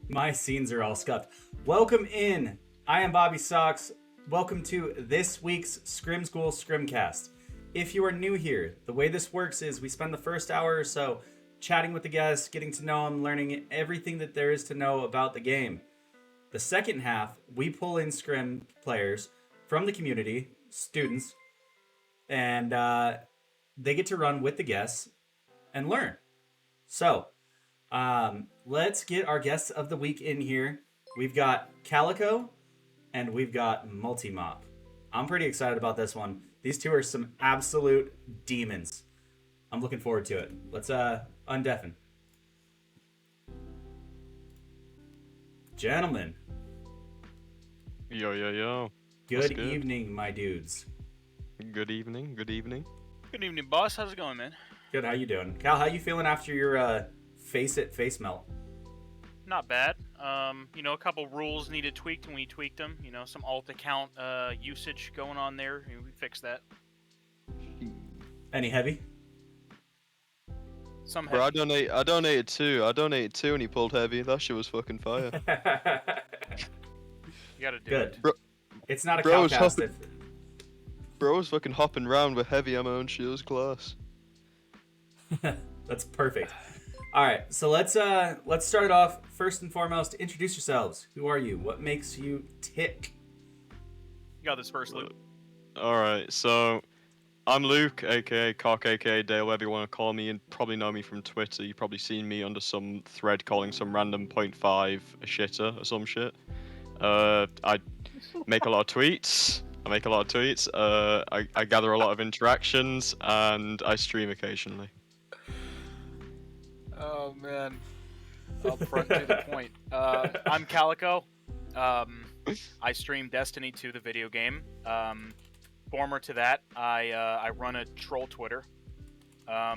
My scenes are all scuffed. Welcome in. I am Bobby Socks. Welcome to this week's Scrim School ScrimCast. If you are new here, the way this works is we spend the first hour or so chatting with the guests, getting to know them, learning everything that there is to know about the game. The second half, we pull in Scrim players from the community, students, and they get to run with the guests and learn. So, let's get our guests of the week in here. We've got Calico and we've got Multimach. I'm pretty excited about this one. These two are some absolute demons. I'm looking forward to it. Let's undeafen. Gentlemen. Yo, yo, yo. Good evening, my dudes. Good evening, good evening. Good evening, boss. How's it going, man? Good, how you doing? Cal, how you feeling after your face melt? Not bad. A couple rules needed tweaked, and we tweaked them. Some alt account usage going on there. We fixed that. Any heavy? Some Bro, heavy. I donated two and he pulled heavy. That shit was fucking fire. You gotta do Good. it. Bro, It's not a Bro's cowcast. hopping- Bro was fucking hopping around with heavy ammo and shields class. That's perfect. All right, so let's start it off. First and foremost, introduce yourselves. Who are you? What makes you tick? You got this first, Luke. Alright, so I'm Luke, aka Cock, aka Dale, whatever you want to call me. You probably know me from Twitter. You've probably seen me under some thread calling some random 0.5 a shitter or some shit. I make a lot of tweets. I gather a lot of interactions, and I stream occasionally. Oh, man. Up front to the point. I'm Calico. I stream Destiny 2, the video game. Former to that, I run a troll Twitter. Where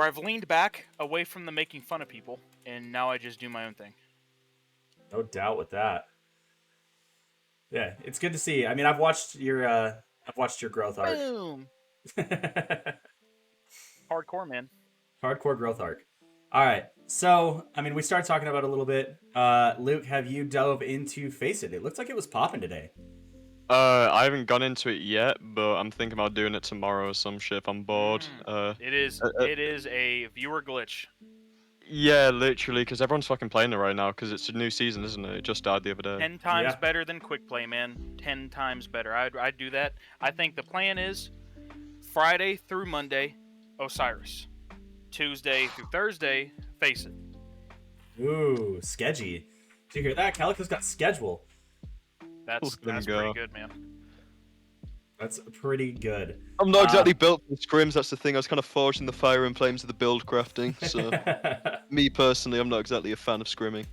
I've leaned back away from the making fun of people, and now I just do my own thing. No doubt with that. Yeah, it's good to see. I mean, I've watched your growth arc. Boom! Hardcore, man. Hardcore growth arc. All right, so I mean, we started talking about it a little bit. Luke, have you dove into Face It? It looks like it was popping today. I haven't gone into it yet, but I'm thinking about doing it tomorrow or some shit if I'm bored. It is a viewer glitch. Yeah, literally, because everyone's fucking playing it right now, because it's a new season, isn't it? It just died the other day. 10 times Yeah. better than quick play, man. 10 times better. I'd do that. I think the plan is Friday through Monday, Osiris. Tuesday through Thursday, Face It. Ooh, sketchy. Did you hear that? Calico's got schedule. That's Let him pretty go. good, man. That's pretty good. I'm not exactly built for the scrims, that's the thing. I was kind of forged in the fire and flames of the build crafting, so me personally, I'm not exactly a fan of scrimming.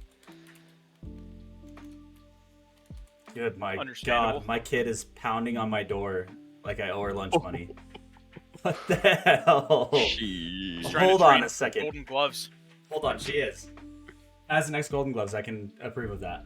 Good, my Understandable. God, my kid is pounding on my door like I owe her lunch money. What the hell? Jeez. Trying to Hold on train a second. Golden gloves. Hold on, she is. As the next Golden Gloves, I can approve of that.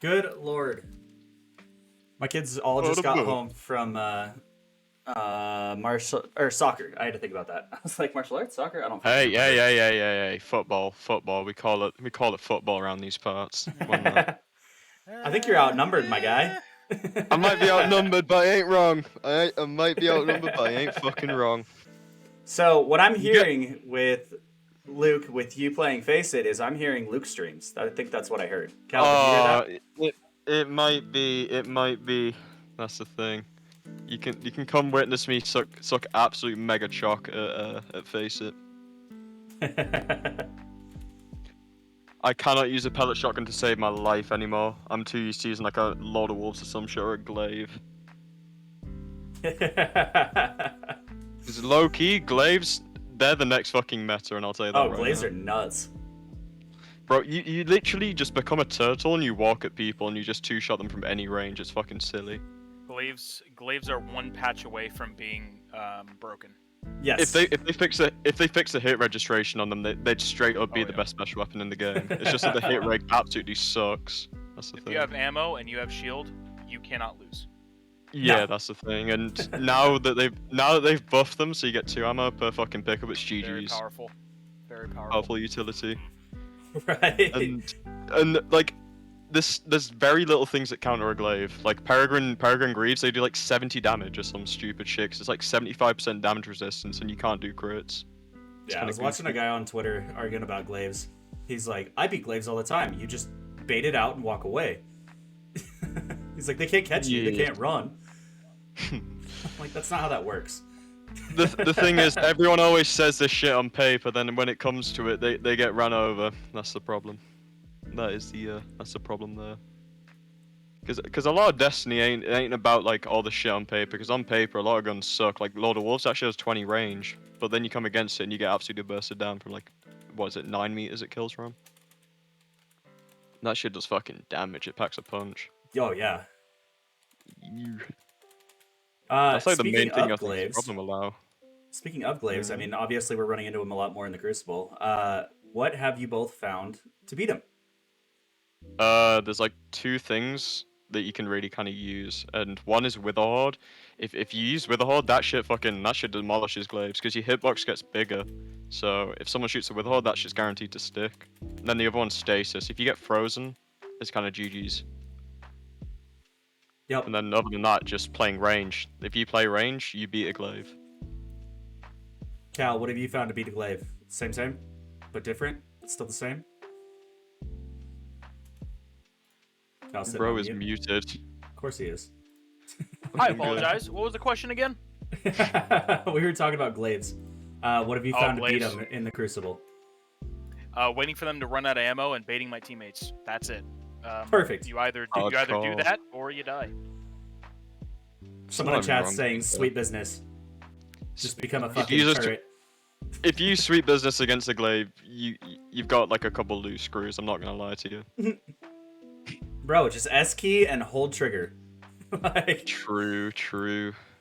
Good Lord. My kids all just got home from martial or soccer. I had to think about that. I was like, martial arts, soccer. I don't. Hey, football. We call it football around these parts. Why not? I think you're outnumbered, my guy. I might be outnumbered, but I ain't wrong. I might be outnumbered, but I ain't fucking wrong. So what I'm hearing with Luke, with you playing Face It, is I'm hearing Luke streams. I think that's what I heard. Cal, did you hear that? It might be. That's the thing. You can come witness me suck absolute mega chalk at Face It. I cannot use a pellet shotgun to save my life anymore. I'm too used to using like a Lord of Wolves or some shit or a glaive. Because low key, glaives they're the next fucking meta, and I'll tell you that Oh, right glaives now. are nuts. Bro, you literally just become a turtle and you walk at people and you just two-shot them from any range. It's fucking silly. Glaives are one patch away from being broken. Yes. If they fix the hit registration on them, they'd straight up be Oh, the yeah. best special weapon in the game. It's just that the hit rate absolutely sucks. That's the If thing. you have ammo and you have shield, you cannot lose. Yeah, No. that's the thing. And now that they've buffed them, so you get 2 ammo per fucking pickup, it's GG's. Very powerful. Very powerful. Powerful utility. Right. And like there's very little things that counter a glaive. Like Peregrine Greaves, they do like 70 damage or some stupid shit. 'Cause it's like 75% damage resistance, and you can't do crits. Yeah, I was watching a guy on Twitter arguing about glaives. He's like, I beat glaives all the time. You just bait it out and walk away. He's like, they can't catch you. They Yeah. can't run. I'm like, that's not how that works. The thing is, everyone always says this shit on paper, then when it comes to it, they get run over. That's the problem. That's the problem there. Because a lot of Destiny ain't about like all the shit on paper. Because on paper, a lot of guns suck. Like Lord of Wolves actually has 20 range, but then you come against it and you get absolutely bursted down from like, what is it, 9 meters it kills from? That shit does fucking damage. It packs a punch. Oh, yeah. That's like the Speaking main thing I of think is glaives, the problem allow. speaking of glaives, I mean, obviously we're running into them a lot more in the Crucible. What have you both found to beat them? There's like 2 things that you can really kind of use, and one is Witherhoard. If you use Witherhoard, that shit demolishes glaives because your hitbox gets bigger. So if someone shoots a Witherhoard, that shit's guaranteed to stick. And then the other one's Stasis. If you get frozen, it's kind of GG's. Yep. And then other than that, just playing range. If you play range, you beat a glaive. Cal, what have you found to beat a glaive? Same, but different? It's still the same? Cal's sitting Bro on is mute. muted. Of course he is. I apologize. What was the question again? We were talking about glaives. What have you found to beat glaives. them in the Crucible? Waiting for them to run out of ammo and baiting my teammates. That's it. Perfect. You either do Hardcore. that or you die. Someone in Not chat's wrong, saying, so. sweet business. Just become a If fucking you just- turret. If you sweep business against a glaive, you've got like a couple loose screws. I'm not gonna lie to you. Bro, just S key and hold trigger. Like, True,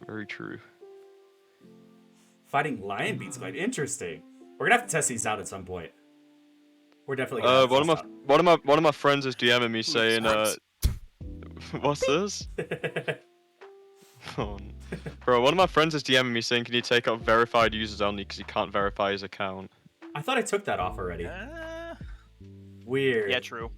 very true. fighting lion beats quite interesting. We're gonna have to test these out at some point. We're definitely gonna have to One of my friends is DMing me saying, Oops. what's this? Oh, bro, one of my friends is DMing me saying, can you take off verified users only because he can't verify his account? I thought I took that off already. Weird. Yeah, true.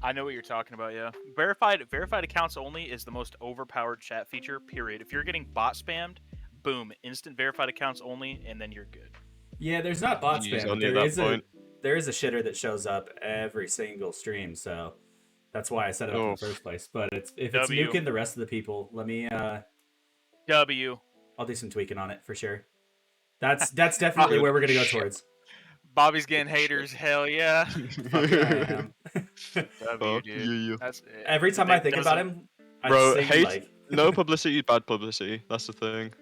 I know what you're talking about. Yeah, verified accounts only is the most overpowered chat feature. Period. If you're getting bot spammed, boom, instant verified accounts only, and then you're good. Yeah, there's not bot Jeez, spam. only at that point. There is a shitter that shows up every single stream, so that's why I set it up in the Oof. first place. But if it's W. nuking the rest of the people, let me W. I'll do some tweaking on it for sure. That's definitely where we're gonna go towards. Bobby's getting haters. Hell yeah. Fuck yeah, I am. W, Fuck dude. yeah. That's Every time I think about him, I Bro, sing, hate, like, no publicity, bad publicity. That's the thing.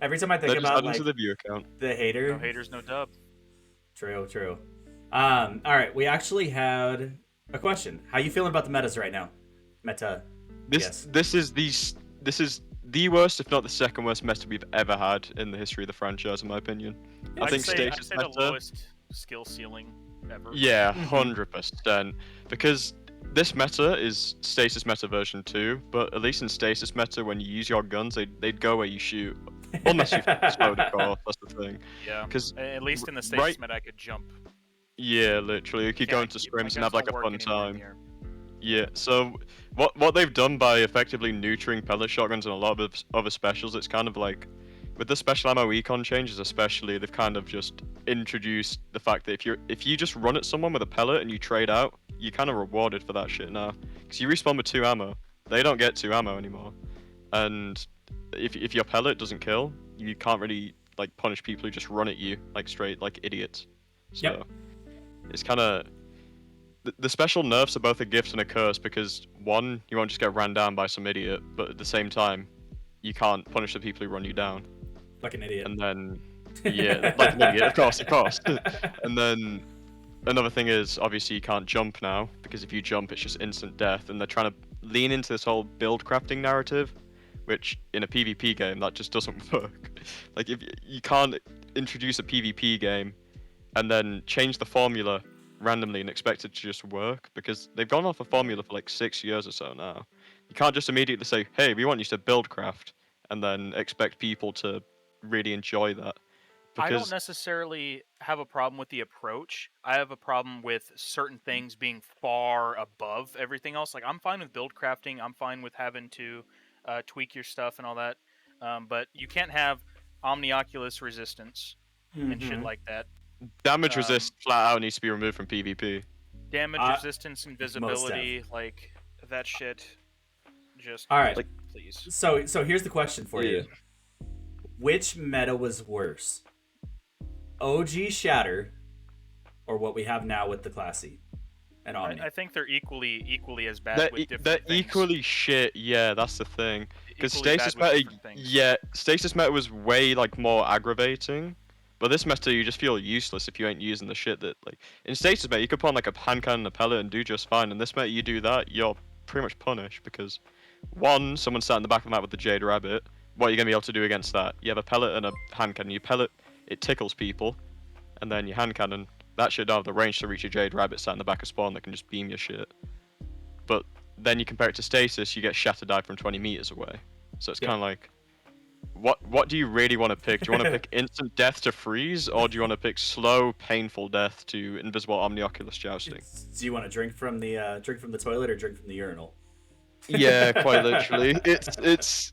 every time I think They just about add like into the view account. the hater. No haters, no dub. True. All right, we actually had a question. How you feeling about the metas right now? Meta. Yes. This is the worst, if not the second worst meta we've ever had in the history of the franchise, in my opinion. I think I'd Stasis say the meta. lowest skill ceiling ever. Yeah, Mm-hmm. 100%. Because this meta is Stasis meta version 2, but at least in Stasis meta, when you use your guns, they'd go where you shoot. Unless you slowed it off, that's the thing. Yeah. 'Cause At least in the stasis meta, I could jump. Yeah, literally, you could go Can't into keep- my scrims and guns have like a don't work fun anymore in time. here. Yeah, so what they've done by effectively neutering pellet shotguns and a lot of other specials, it's kind of like, with the special ammo econ changes especially, they've kind of just introduced the fact that if you just run at someone with a pellet and you trade out, you're kind of rewarded for that shit now. Because you respawn with 2 ammo, they don't get 2 ammo anymore. And if your pellet doesn't kill, you can't really like punish people who just run at you like straight like idiots. So Yep. it's kind of the special nerfs are both a gift and a curse because one, you won't just get ran down by some idiot, but at the same time, you can't punish the people who run you down. Like an idiot. And then Yeah, like an idiot, of course. And then another thing is, obviously, you can't jump now, because if you jump, it's just instant death, and they're trying to lean into this whole build crafting narrative, which in a PvP game, that just doesn't work. Like, if you can't introduce a PvP game and then change the formula randomly and expect it to just work, because they've gone off a formula for like 6 years or so now. You can't just immediately say, hey, we want you to build craft, and then expect people to really enjoy that. I don't Because necessarily have a problem with the approach. I have a problem with certain things being far above everything else. Like, I'm fine with build crafting. I'm fine with having to tweak your stuff and all that. But you can't have Omnioculus resistance and shit like that. damage Um, resist flat out needs to be removed from PvP. Damage resistance, invisibility, def. like that shit. Just All right. Like, please. So here's the question for Yeah. you. Which meta was worse? OG Shatter or what we have now with the Classy and Omni? I think they're equally as bad They're, with different they're things. equally shit, yeah, that's the thing. Because Equally stasis bad with meta, different things. yeah, stasis meta was way like more aggravating. But this meta, you just feel useless if you ain't using the shit that like in stasis meta, you could put on like a hand cannon and a pellet and do just fine. In this meta, you do that, you're pretty much punished because one, someone sat in the back of the map with the Jade Rabbit. What are you gonna be able to do against that? You have a pellet and a hand cannon. You pellet, it tickles people, and then your hand cannon, that shit don't have the range to reach your Jade Rabbit sat in the back of spawn that can just beam your shit. But then you compare it to stasis, you get Shatter Dive from 20 meters away. So it's Yeah. kind of like, what do you really want to pick? Do you want to pick instant death to freeze, or do you want to pick slow, painful death to invisible Omnioculus jousting? Do you want to drink from the toilet or drink from the urinal? Yeah, quite literally. It's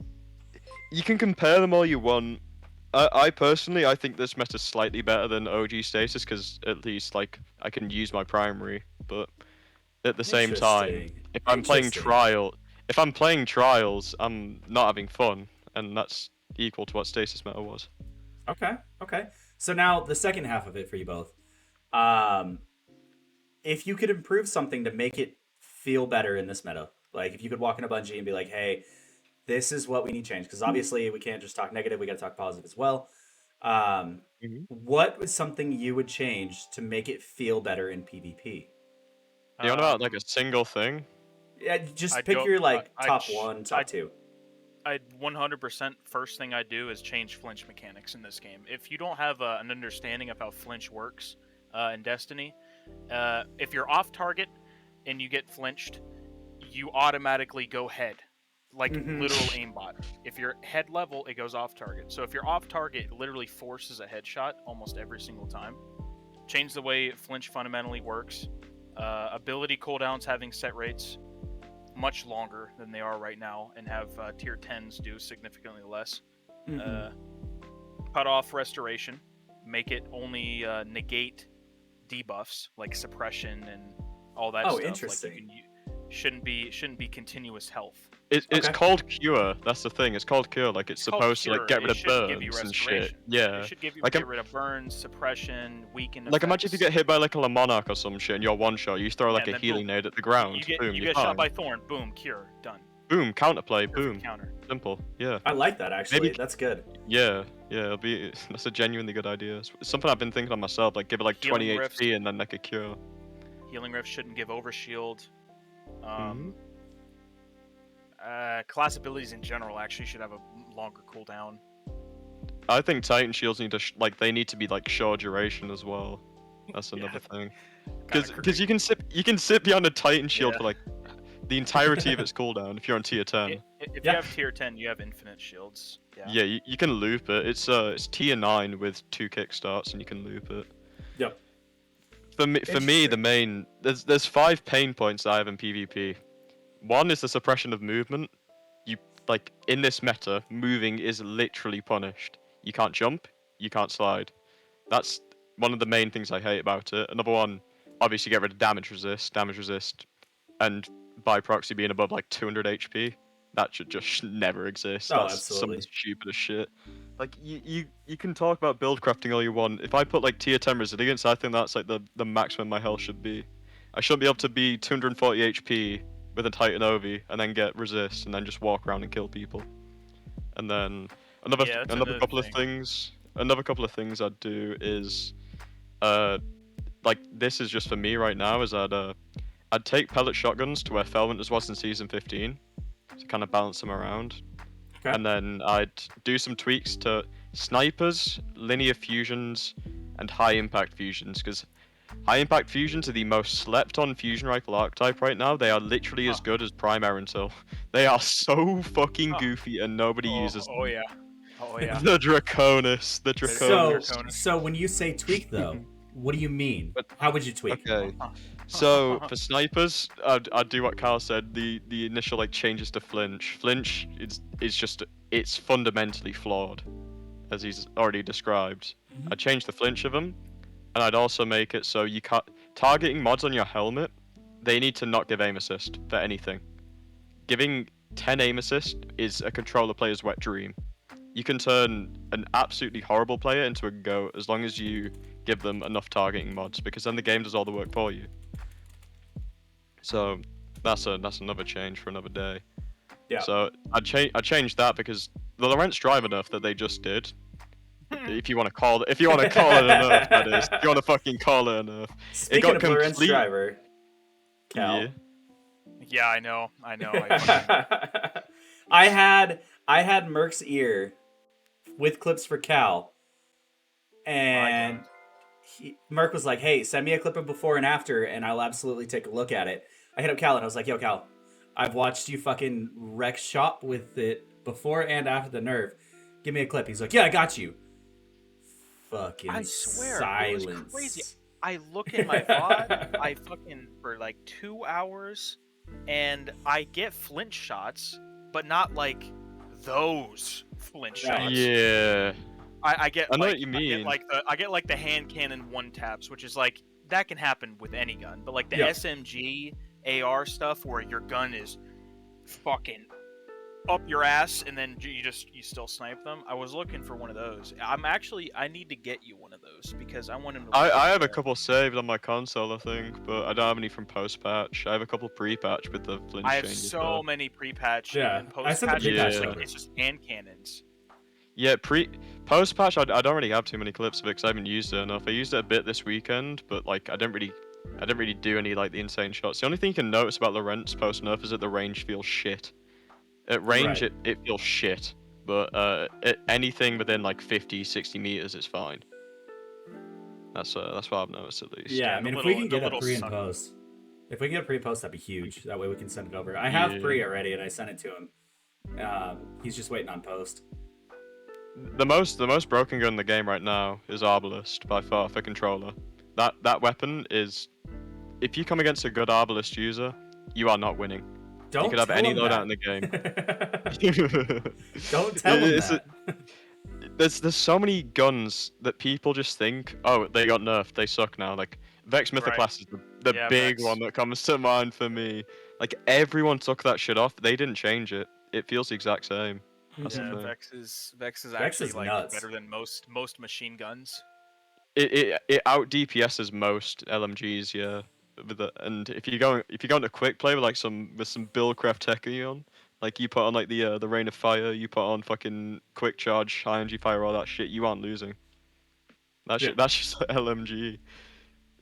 you can compare them all you want. I personally, I think this meta's slightly better than OG stasis because at least like I can use my primary, but at the same time, Interesting. if I'm playing Interesting. trials, I'm not having fun, and that's equal to what stasis meta was. Okay. So now the second half of it for you both. If you could improve something to make it feel better in this meta, like if you could walk in a Bungie and be like, hey, this is what we need change, because obviously we can't just talk negative, we got to talk positive as well. What was something you would change to make it feel better in PvP? You on about like a single thing? Yeah, just I pick don't- your like I- top one, top two. I'd 100% first thing I do is change flinch mechanics in this game. If you don't have an understanding of how flinch works in Destiny, if you're off target and you get flinched, you automatically go head, like literal aimbot. If you're head level, it goes off target. So if you're off target, it literally forces a headshot almost every single time. Change the way flinch fundamentally works. Ability cooldowns having set rates much longer than they are right now, and have tier 10s do significantly less. Cut off restoration, make it only negate debuffs like suppression and all that stuff. Interesting. Like shouldn't be continuous health. It's called cure. That's the thing. It's called cure. Like it's supposed to like get rid of burns and shit. Yeah. It should give you Like, get rid of burns, suppression, weaken. Like imagine if you get hit by like a Monarch or some shit and you're one shot, you throw like Yeah, a then healing boom. nade at the ground. You get boom, you you're get shot fine. by Thorn. Boom, cure, done. Boom, counterplay, Perfect boom. counter. Simple. Yeah. I like that actually. Maybe- That's good. Yeah. That's a genuinely good idea. It's something I've been thinking on myself. Like give it like 20 Healing rifts. HP and then like a cure. Healing rift shouldn't give overshield. Class abilities in general actually should have a longer cooldown. I think Titan shields need to they need to be like short duration as well. That's another thing. Because you can sit behind a Titan shield for like the entirety of its cooldown if you're on tier 10. If you have tier 10, you have infinite shields. Yeah, you can loop it. It's tier 9 with 2 kickstarts and you can loop it. Yep. For me, the main there's 5 pain points I have in PvP. One is the suppression of movement. You like in this meta, moving is literally punished. You can't jump, you can't slide. That's one of the main things I hate about it. Another one, obviously get rid of damage resist, and by proxy being above like 200 HP. That should just never exist. Oh, That's absolutely. some stupid as shit. Like you can talk about build crafting all you want. If I put like tier 10 resilience, I think that's like the maximum my health should be. I shouldn't be able to be 240 HP with a Titan Ovi and then get resist and then just walk around and kill people. And then another couple of things. another couple of things I'd do is, like this is just for me right now, is I'd take pellet shotguns to where Felwinters was in Season 15 to kind of balance them around. Okay. And then I'd do some tweaks to snipers, linear fusions, and high impact fusions, because high impact fusions are the most slept on fusion rifle archetype right now. They are literally as good as Prime Erentil. They are so fucking goofy and nobody uses them. Oh yeah. Oh yeah. The Draconis. The Draconis. So when you say tweak though, what do you mean? But- How would you tweak? Okay. So for snipers, I'd do what Carl said. The initial like changes to flinch. Flinch is just it's fundamentally flawed, as he's already described. I'd change the flinch of them, and I'd also make it so you can't targeting mods on your helmet. They need to not give aim assist for anything. Giving 10 aim assist is a controller player's wet dream. You can turn an absolutely horrible player into a goat as long as you give them enough targeting mods, because then the game does all the work for you. So that's another change for another day. Yeah. So I changed that because the Lorentz driver nerf that they just did. If you want to call it a nerf, that is. If you want to fucking call it a nerf. Speaking of Lorentz driver, Cal. Yeah. Yeah, I know. I had Merc's ear with clips for Cal, and Merc was like, "Hey, send me a clip of before and after, and I'll absolutely take a look at it." I hit up Cal and I was like, "Yo, Cal, I've watched you fucking wreck shop with it before and after the nerf. Give me a clip." He's like, "Yeah, I got you." Fucking I swear, silence. it was crazy. I look in my VOD, I fucking for like 2 hours, and I get flinch shots, but not like those flinch shots. Yeah. I get. I know like, what you mean. I get like the hand cannon one taps, which is like that can happen with any gun, but like the SMG AR stuff where your gun is fucking up your ass and then you still snipe them. I was looking for one of those. I need to get you one of those because I want him to. I have a couple saved on my console, I think, but I don't have any from post-patch. I have a couple pre-patch with the flinch I have changes, so many pre-patch and I sent the post-patch. pre-patch Yeah. over. It's just hand cannons. Yeah, post-patch, I don't really have too many clips of it because I haven't used it enough. I used it a bit this weekend, but like I didn't really do any like the insane shots. The only thing you can notice about Lorentz post-nerf is that the range feels shit. At range, Right. it feels shit, but anything within like 50, 60 meters is fine. That's what I've noticed at least. Yeah, Yeah, I mean, the if we little- can get the a little pre and suck. post, that'd be huge. That way we can send it over. I have Yeah. pre already, and I sent it to him. He's just waiting on post. The most broken gun in the game right now is Arbalist by far for controller. That weapon is, if you come against a good Arbalist user, you are not winning. Don't You could have tell any him loadout in that. the game. Don't tell him It's that. There's so many guns that people just think, oh, they got nerfed, they suck now. Like Vex Mythoclast is the Yeah, big Vex. one that comes to mind for me. Like everyone took that shit off. They didn't change it. It feels the exact same. That's the Yeah, thing. Vex is Vex actually is like nuts. better than most machine guns. It out DPSs most LMGs, yeah. And if you go into quick play with some Buildcraft techie on, like you put on like the Rain of Fire, you put on fucking quick charge, high energy fire, all that shit, you aren't losing. That's just LMG.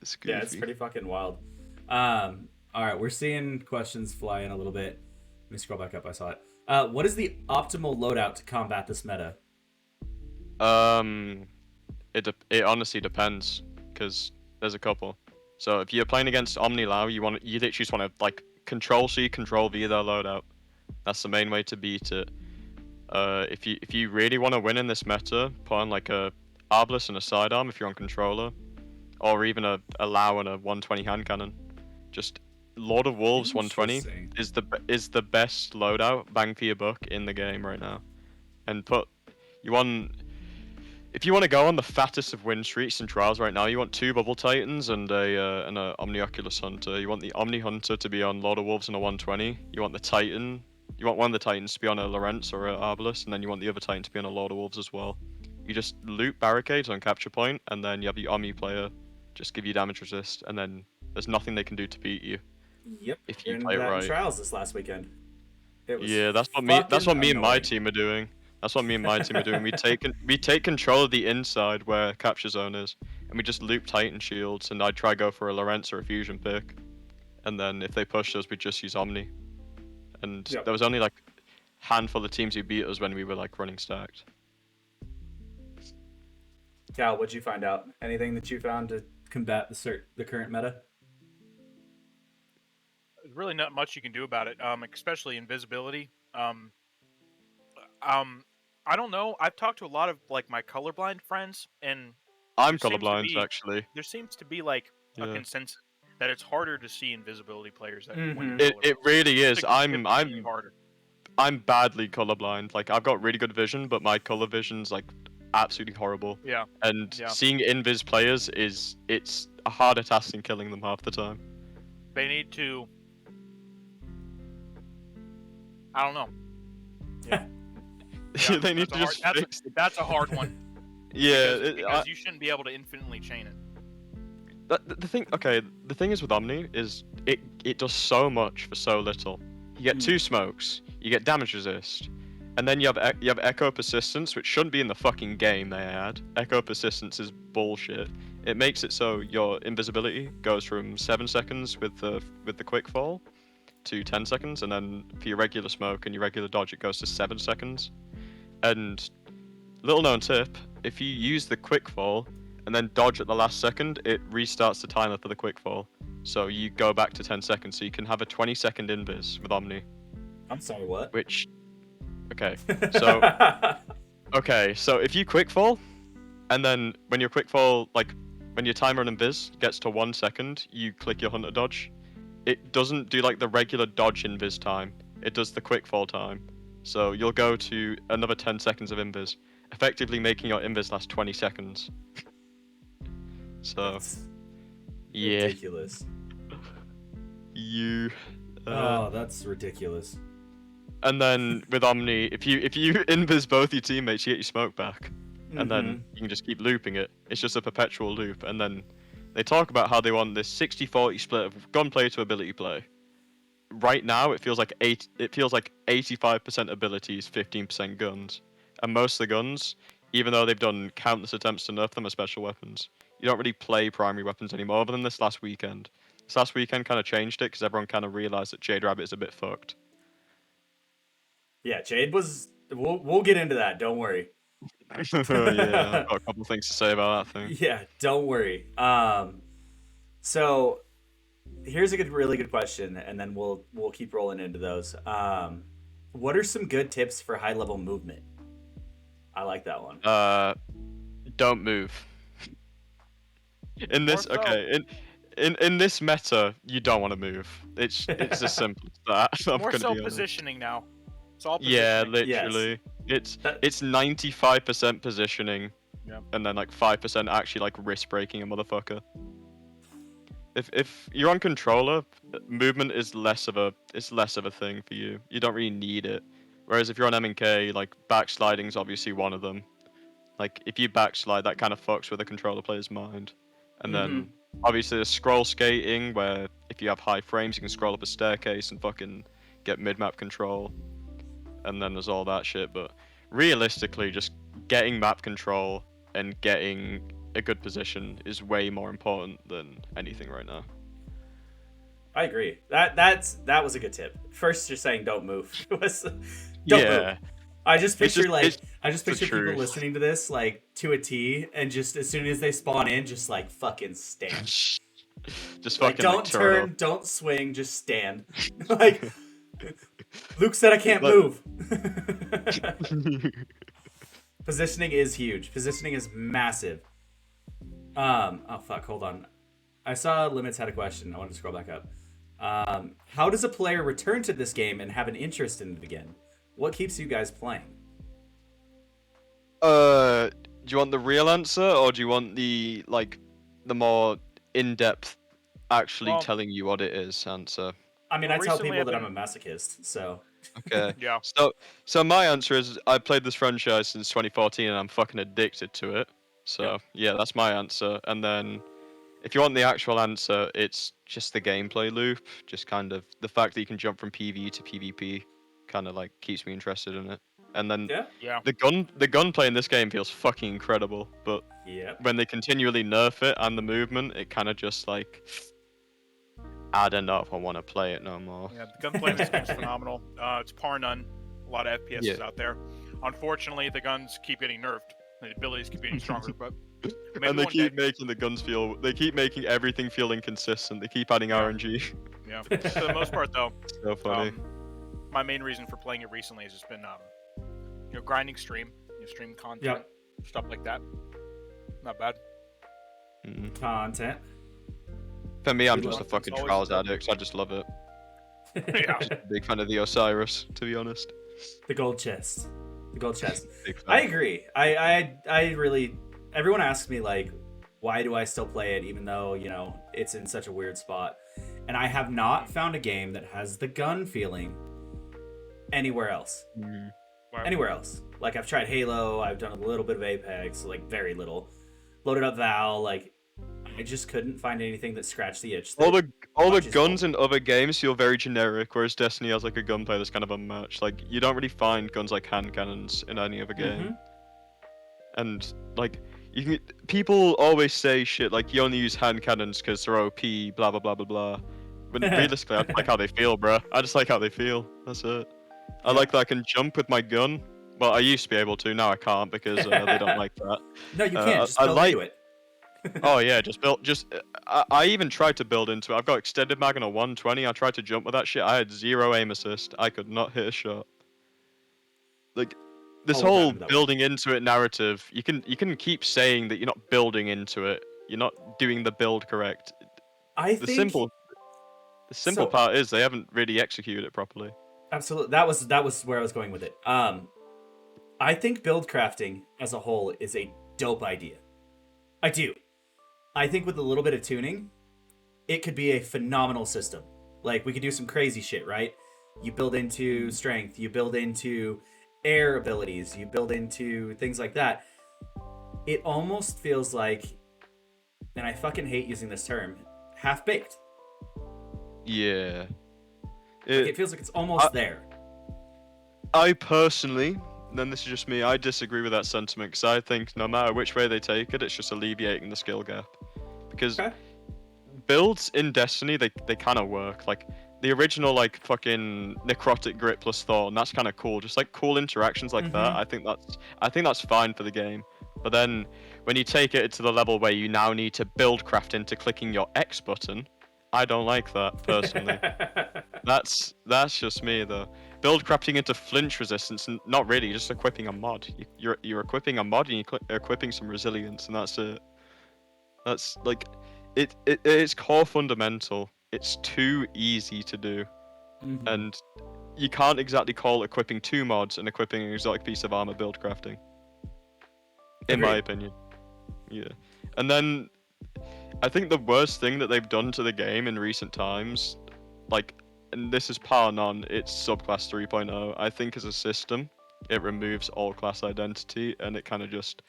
It's goofy. Yeah, it's pretty fucking wild. All right, we're seeing questions fly in a little bit. Let me scroll back up. I saw it. What is the optimal loadout to combat this meta? It honestly depends, because there's a couple. So if you're playing against Omni Lao, you literally just want to like control C, control V their loadout. That's the main way to beat it. If you really want to win in this meta, put on like a Arbalist and a sidearm if you're on controller, or even a Lao and a 120 hand cannon. Just Lord of Wolves 120 Interesting. is the best loadout, bang for your buck in the game right now. And if you want to go on the fattest of win streaks and trials right now, you want 2 Bubble Titans and a Omni Oculus Hunter. You want the Omni Hunter to be on Lord of Wolves and a 120. You want the Titan. You want one of the Titans to be on a Lorentz or a Arbalist, and then you want the other Titan to be on a Lord of Wolves as well. You just loot barricades on capture point, and then you have the Omni player just give you damage resist, and then there's nothing they can do to beat you. Yep. If you Learned play it that in right. trials this last weekend. It was Yeah, that's what me and my annoying. team are doing. That's what me and my team are doing. We take control of the inside where capture zone is, and we just loop Titan shields. And I try go for a Lorentz or a fusion pick, and then if they push us, we just use Omni. And Yep. there was only like a handful of teams who beat us when we were like running stacked. Cal, what'd you find out? Anything that you found to combat the current meta? There's really not much you can do about it, especially invisibility. I don't know. I've talked to a lot of like my colorblind friends, and I'm there seems to colorblind be- actually. there seems to be like a Yeah. consensus that it's harder to see invisibility players. That Mhm. when you're It really is. significantly harder. I'm badly colorblind. Like I've got really good vision, but my color vision's like absolutely horrible. Yeah. And Yeah. seeing invis players it's a harder task than killing them half the time. They need to. I don't know. Yeah. Yeah, They need that's to a hard- just that's a- fix it. That's a hard one. Yeah, because you shouldn't be able to infinitely chain it. the thing is with Omni is it does so much for so little. You get 2 smokes, you get damage resist, and then you have echo persistence, which shouldn't be in the fucking game. They add echo persistence is bullshit. It makes it so your invisibility goes from 7 seconds with the quick fall to 10 seconds, and then for your regular smoke and your regular dodge, it goes to 7 seconds. And little known tip: if you use the quick fall and then dodge at the last second, it restarts the timer for the quick fall. So you go back to 10 seconds, so you can have a 20-second invis with Omni. I'm sorry, what? Which, okay, so if you quick fall, and then when your quick fall, like when your timer on invis gets to 1 second, you click your hunter dodge. It doesn't do like the regular dodge invis time. It does the quick fall time. So you'll go to another 10 seconds of invis, effectively making your invis last 20 seconds. So, That's yeah, ridiculous. you. Oh, that's ridiculous. And then with Omni, if you invis both your teammates, you get your smoke back, and then you can just keep looping it. It's just a perpetual loop. And then they talk about how they want this 60-40 split of gunplay to ability play. Right now, it feels like 85% abilities, 15% guns, and most of the guns, even though they've done countless attempts to nerf them, are special weapons. You don't really play primary weapons anymore, other than this last weekend. This last weekend kind of changed it because everyone kind of realized that Jade Rabbit is a bit fucked. Yeah, Jade was. We'll get into that. Don't worry. Yeah, I've got a couple of things to say about that thing. Yeah, don't worry. So here's a really good question, and then we'll keep rolling into those. What are some good tips for high level movement? I like that one. Don't move. In this, Or so. okay, in this meta, you don't want to move. It's as simple as that. I'm More gonna so be honest. positioning now. It's all Yeah, positioning. literally. That- It's 95% positioning, Yep. and then like 5% actually like wrist breaking a motherfucker. If you're on controller, movement is less of a thing for you. You don't really need it. Whereas if you're on M&K, like backsliding's obviously one of them. Like if you backslide, that kind of fucks with a controller player's mind. And then obviously there's scroll skating, where if you have high frames, you can scroll up a staircase and fucking get mid-map control. And then there's all that shit. But realistically, just getting map control and getting a good position is way more important than anything right now. I agree. That was a good tip. First, you're saying don't move. Don't Yeah. move. I just picture the people truth. listening to this like to a T, and just as soon as they spawn in, just like fucking stand. Just Like fucking don't turn turn, don't swing, just stand. Like Luke said, I can't move. Positioning is huge. Positioning is massive. Oh fuck, hold on. I saw Limits had a question. I want to scroll back up. How does a player return to this game and have an interest in it again? What keeps you guys playing? Do you want the real answer, or do you want the more in-depth, actually Well- telling you what it is answer? I mean, Well, I tell recently people I've that been- I'm a masochist, so. Okay. Yeah. So my answer is I played this franchise since 2014 and I'm fucking addicted to it. So yeah, that's my answer. And then if you want the actual answer, it's just the gameplay loop. Just kind of the fact that you can jump from PvE to PvP kind of like keeps me interested in it. And then Yeah. the gunplay in this game feels fucking incredible. But when they continually nerf it and the movement, it kind of just like, I don't know if I want to play it no more. Yeah, the gunplay in this game is phenomenal. It's par none. A lot of FPSs out there. Unfortunately, the guns keep getting nerfed. The abilities keep getting stronger, but and they keep making the guns feel. They keep making everything feel inconsistent. They keep adding RNG. Yeah. For the most part, though, So funny. My main reason for playing it recently has just been, grinding stream, stream content, stuff like that. Not bad. Content. For me, I'm just a fucking Trials addict. I just love it. Yeah. Just a big fan of the Osiris, to be honest. The gold chest. The gold chest. I agree. I really. Everyone asks me like, why do I still play it, even though it's in such a weird spot, and I have not found a game that has the gun feeling anywhere else. Anywhere else. Like I've tried Halo. I've done a little bit of Apex, like very little. Loaded up Val, like. I just couldn't find anything that scratched the itch. All the guns in other games feel very generic, whereas Destiny has like a gunplay that's kind of unmatched. Like you don't really find guns like hand cannons in any other game. And like people always say shit like you only use hand cannons because they're OP, blah blah blah blah blah. But realistically, I just like how they feel, bruh. I just like how they feel. That's it. I like that I can jump with my gun. Well, I used to be able to. Now I can't because they don't like that. No, you can't. Just build into it. Oh yeah, I even tried to build into it. I've got extended mag on a 120. I tried to jump with that shit. I had 0 aim assist. I could not hit a shot. Like this whole building into it narrative, you can keep saying that you're not building into it. You're not doing the build correct. The simple part is they haven't really executed it properly. Absolutely. That was where I was going with it. I think build crafting as a whole is a dope idea. I do. I think with a little bit of tuning, it could be a phenomenal system. Like, we could do some crazy shit, right? You build into strength, you build into air abilities, you build into things like that. It almost feels like, and I fucking hate using this term, half-baked. Yeah. It feels like it's almost there. I personally, then this is just me, I disagree with that sentiment because I think no matter which way they take it, it's just alleviating the skill gap. Because builds in Destiny, they kind of work. Like the original like fucking necrotic grit plus thorn, that's kind of cool. Just like cool interactions like that. I think that's fine for the game. But then when you take it to the level where you now need to build craft into clicking your X button, I don't like that personally. That's just me though. Build crafting into flinch resistance, and not really, you're just equipping a mod. You're equipping a mod and you're equipping some resilience, and that's it. That's like, it's core fundamental. It's too easy to do, and you can't exactly call equipping 2 mods and equipping an exotic piece of armor build crafting. In my opinion, yeah. And then I think the worst thing that they've done to the game in recent times, like. And this is par none, it's subclass 3.0. I think as a system, it removes all class identity and it kind of just...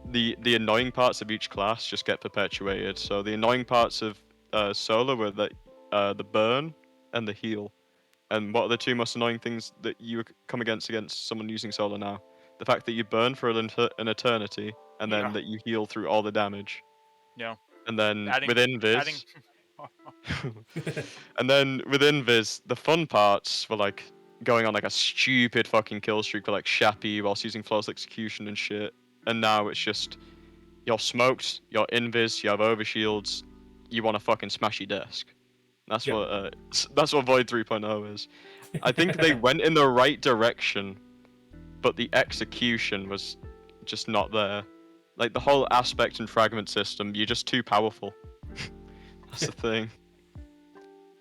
The annoying parts of each class just get perpetuated. So the annoying parts of Solar were the burn and the heal. And what are the 2 most annoying things that you come against someone using Solar now? The fact that you burn for an eternity and then that you heal through all the damage. Yeah. And then within Viz... And then within Viz, the fun parts were like going on like a stupid fucking kill streak for like Shappy whilst using flawless execution and shit. And now it's just you're smoked, you're in Viz, you have overshields, you want to fucking smash your desk. That's what Void 3.0 is. I think they went in the right direction, but the execution was just not there. Like the whole aspect and fragment system, you're just too powerful. That's the thing.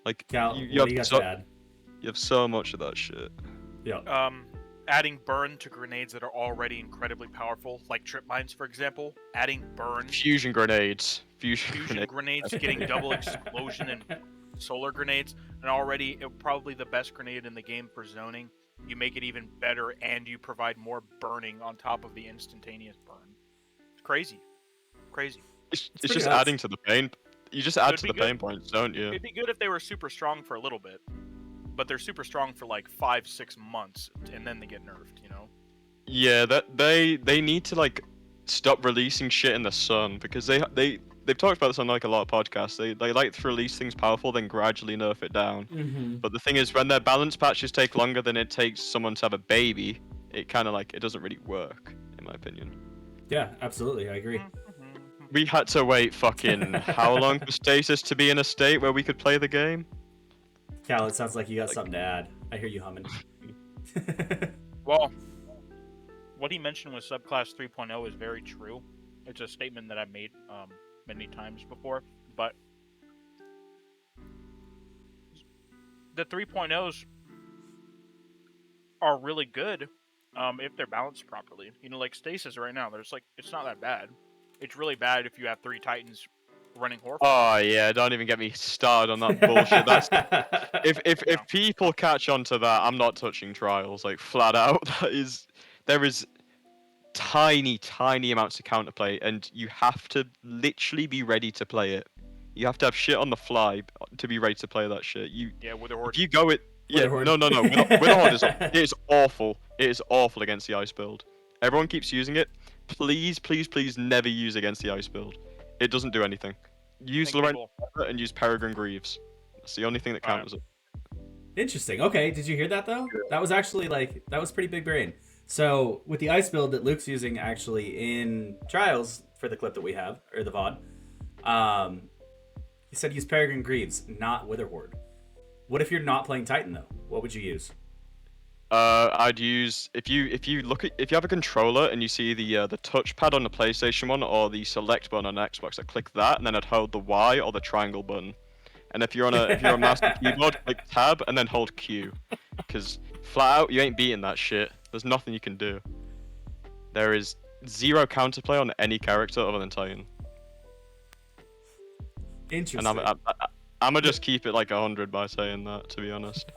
Like Cal, you have so much of that shit. Yeah. Adding burn to grenades that are already incredibly powerful, like trip mines, for example. Adding burn. Fusion grenades. Fusion grenades, getting double explosion and solar grenades, and already probably the best grenade in the game for zoning. You make it even better, and you provide more burning on top of the instantaneous burn. Crazy. It's just adding to the pain. You just add to the pain points, don't you? It'd be good if they were super strong for a little bit. but they're super strong for like 5-6 months, and then they get nerfed. You know. Yeah, that they need to like stop releasing shit in the sun because they've talked about this on like a lot of podcasts. They like to release things powerful, then gradually nerf it down. Mm-hmm. But the thing is, when their balance patches take longer than it takes someone to have a baby, it kind of like it doesn't really work, in my opinion. Yeah, absolutely, I agree. We had to wait fucking how long for stasis to be in a state where we could play the game? Cal, it sounds like you got something to add. I hear you humming. Well, what he mentioned with subclass 3.0 is very true. It's a statement that I've made many times before, but the 3.0s are really good if they're balanced properly. You know, like stasis right now, there's like it's not that bad. It's really bad if you have 3 Titans running Horford. Oh yeah, don't even get me started on that bullshit. That's if people catch on to that, I'm not touching trials, like flat out. There is tiny amounts of counterplay, and you have to literally be ready to play it. You have to have shit on the fly to be ready to play that shit. With the Horde. If you go with no. With the Horde it is awful. It is awful against the ice build. Everyone keeps using it. Please never use against the ice build. It doesn't do anything. Use Lorenz and use Peregrine Greaves. That's the only thing that counts. Interesting. Okay, did you hear that though? That was actually that was pretty big brain. So with the ice build that Luke's using actually in trials for the clip that we have, or the VOD, he said use Peregrine Greaves, not Witherhoard. What if you're not playing Titan though? What would you use? I'd use if you have a controller and you see the touchpad on the PlayStation one or the select button on Xbox, I click that and then I'd hold the Y or the triangle button. And if you're on a mouse keyboard, click tab and then hold Q, because flat out you ain't beating that shit. There's nothing you can do. There is zero counterplay on any character other than Titan. Interesting. And I'm gonna just keep it like 100 by saying that, to be honest,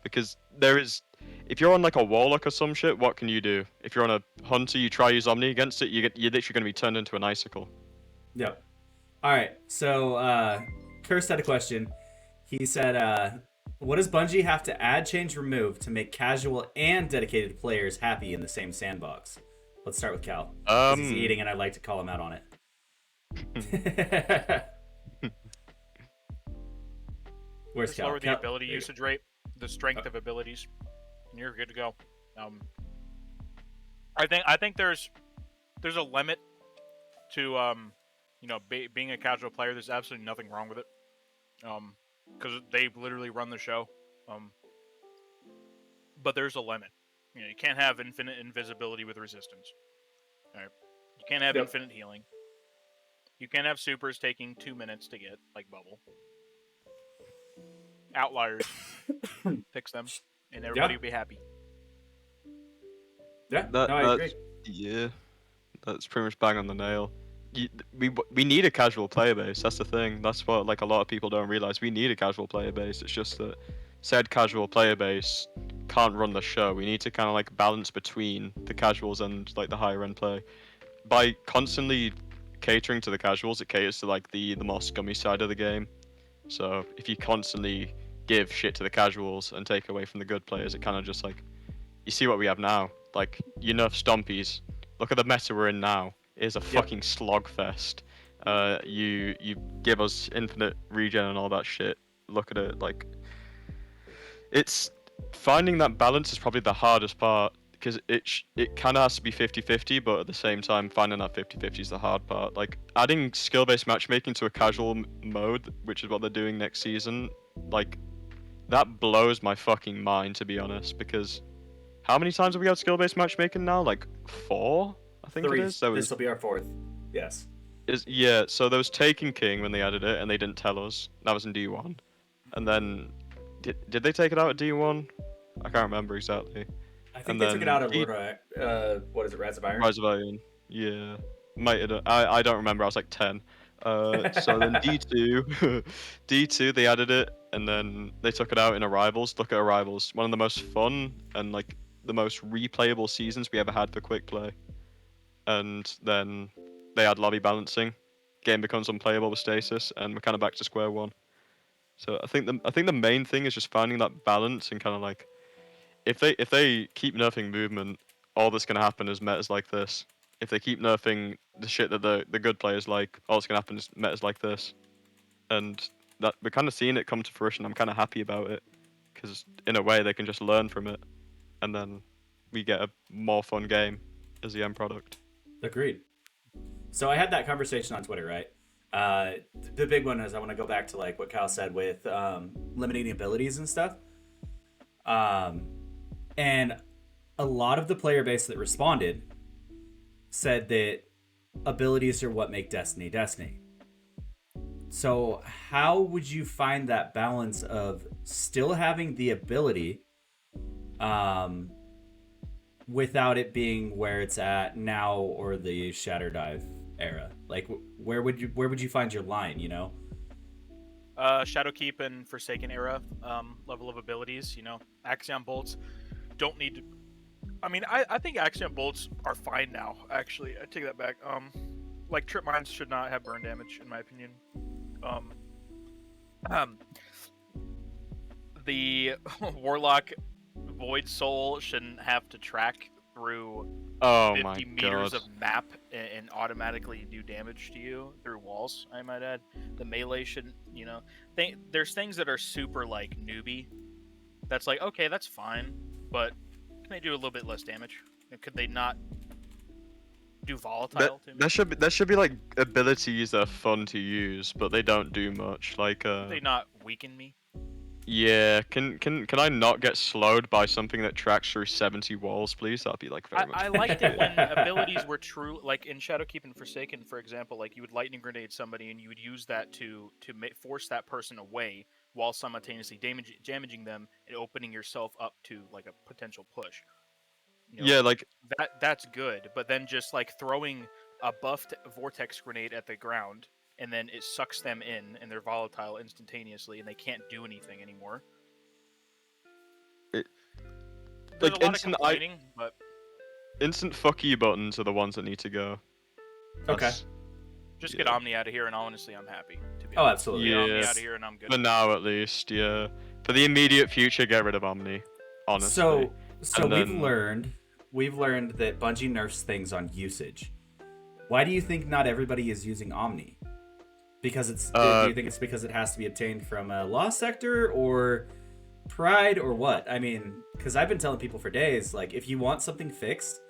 because there is. If you're on like a Warlock or some shit, what can you do? If you're on a Hunter, you try use Omni against it, you're literally gonna be turned into an icicle. Yep. All right. So Curse had a question. He said, "What does Bungie have to add, change, remove to make casual and dedicated players happy in the same sandbox?" Let's start with Cal. He's eating, and I'd like to call him out on it. Where's Cal? Lower the ability usage rate, the strength of abilities, and you're good to go. I think there's a limit to being a casual player. There's absolutely nothing wrong with it, because they literally run the show. But there's a limit. You know, you can't have infinite invisibility with resistance. All right? You can't have infinite healing. You can't have supers taking 2 minutes to get, like Bubble. Outliers. Fix them, and everybody will be happy. Yeah, I agree. Yeah, that's pretty much bang on the nail. We need a casual player base. That's the thing. That's what like a lot of people don't realize. We need a casual player base. It's just that said casual player base can't run the show. We need to kind of like balance between the casuals and like the higher end play. By constantly catering to the casuals, it caters to like the more scummy side of the game. So if you constantly give shit to the casuals and take away from the good players, it kind of just like you see what we have now. Like you nerf Stompies. Look at the meta we're in now. It is a fucking slogfest. You give us infinite regen and all that shit. Look at it. Like it's finding that balance is probably the hardest part, because it kind of has to be 50-50, but at the same time finding that 50-50 is the hard part. Like adding skill-based matchmaking to a casual mode, which is what they're doing next season, like that blows my fucking mind, to be honest, because how many times have we had skill-based matchmaking now? Like 4, I think 3. it is. This will be our 4th. Yes. Yeah, so there was Taken King when they added it, and they didn't tell us. That was in D1. And then, did they take it out at D1? I can't remember exactly. I think they took it out of what is it, Rise of Iron? Rise of Iron. Yeah. I don't remember. I was like 10. So then D2, D2 they added it, and then they took it out in Arrivals. Look at Arrivals, one of the most fun and like the most replayable seasons we ever had for quick play. And then they add lobby balancing. Game becomes unplayable with stasis, and we're kind of back to square one. So I think the main thing is just finding that balance and kind of like if they keep nerfing movement, all that's gonna happen is metas like this. If they keep nerfing the shit that the good players like, all that's gonna happen is metas like this. And that we're kind of seeing it come to fruition. I'm kind of happy about it because in a way they can just learn from it, and then we get a more fun game as the end product. Agreed. So I had that conversation on Twitter, right? The big one is I want to go back to like what Cal said with limiting abilities and stuff. And a lot of the player base that responded said that abilities are what make Destiny Destiny. So how would you find that balance of still having the ability without it being where it's at now or the Shatter Dive era? Like where would you find your line, you know? Shadowkeep and Forsaken era level of abilities. Axiom bolts don't need to. I mean, I think Axiom bolts are fine now. Actually, I take that back. Like trip mines should not have burn damage, in my opinion. The Warlock Void Soul shouldn't have to track through 50 meters of map and automatically do damage to you through walls, I might add. The melee shouldn't, there's things that are super, like, newbie. That's like, okay, that's fine, but can they do a little bit less damage? Could they not do volatile to me? That should be like abilities that are fun to use, but they don't do much. Like Could they not weaken me? Yeah, can I not get slowed by something that tracks through 70 walls, please? That'd be like very much. I liked it when abilities were true, like in Shadowkeep and Forsaken, for example. Like you would lightning grenade somebody, and you would use that to force that person away while simultaneously damaging them and opening yourself up to like a potential push. Yeah, like that's good. But then just like throwing a buffed vortex grenade at the ground, and then it sucks them in, and they're volatile instantaneously, and they can't do anything anymore. There's like a lot of complaining, but instant fuck you buttons are the ones that need to go. Okay. Just get Omni out of here, and honestly, I'm happy. To be Oh, honest. absolutely. Get Omni Yes. out of here, and I'm good. For now, at least, yeah. For the immediate future, get rid of Omni. Honestly. So we've learned that Bungie nerfs things on usage. Why do you think not everybody is using Omni? Because do you think it's because it has to be obtained from a lost sector or pride or what? I mean, because I've been telling people for days, like if you want something fixed,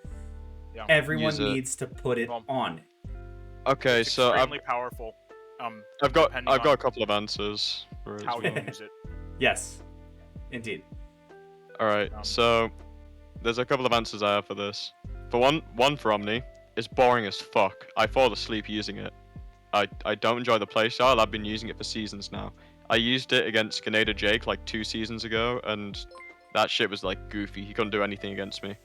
everyone needs to put it on. Okay, it's so extremely powerful. I've got a couple of answers for it. How you use it? Yes, indeed. All right, so there's a couple of answers I have for this. For one for Omni, it's boring as fuck. I fall asleep using it. I don't enjoy the playstyle. I've been using it for seasons now. I used it against Grenada Jake like 2 seasons ago, and that shit was like goofy. He couldn't do anything against me.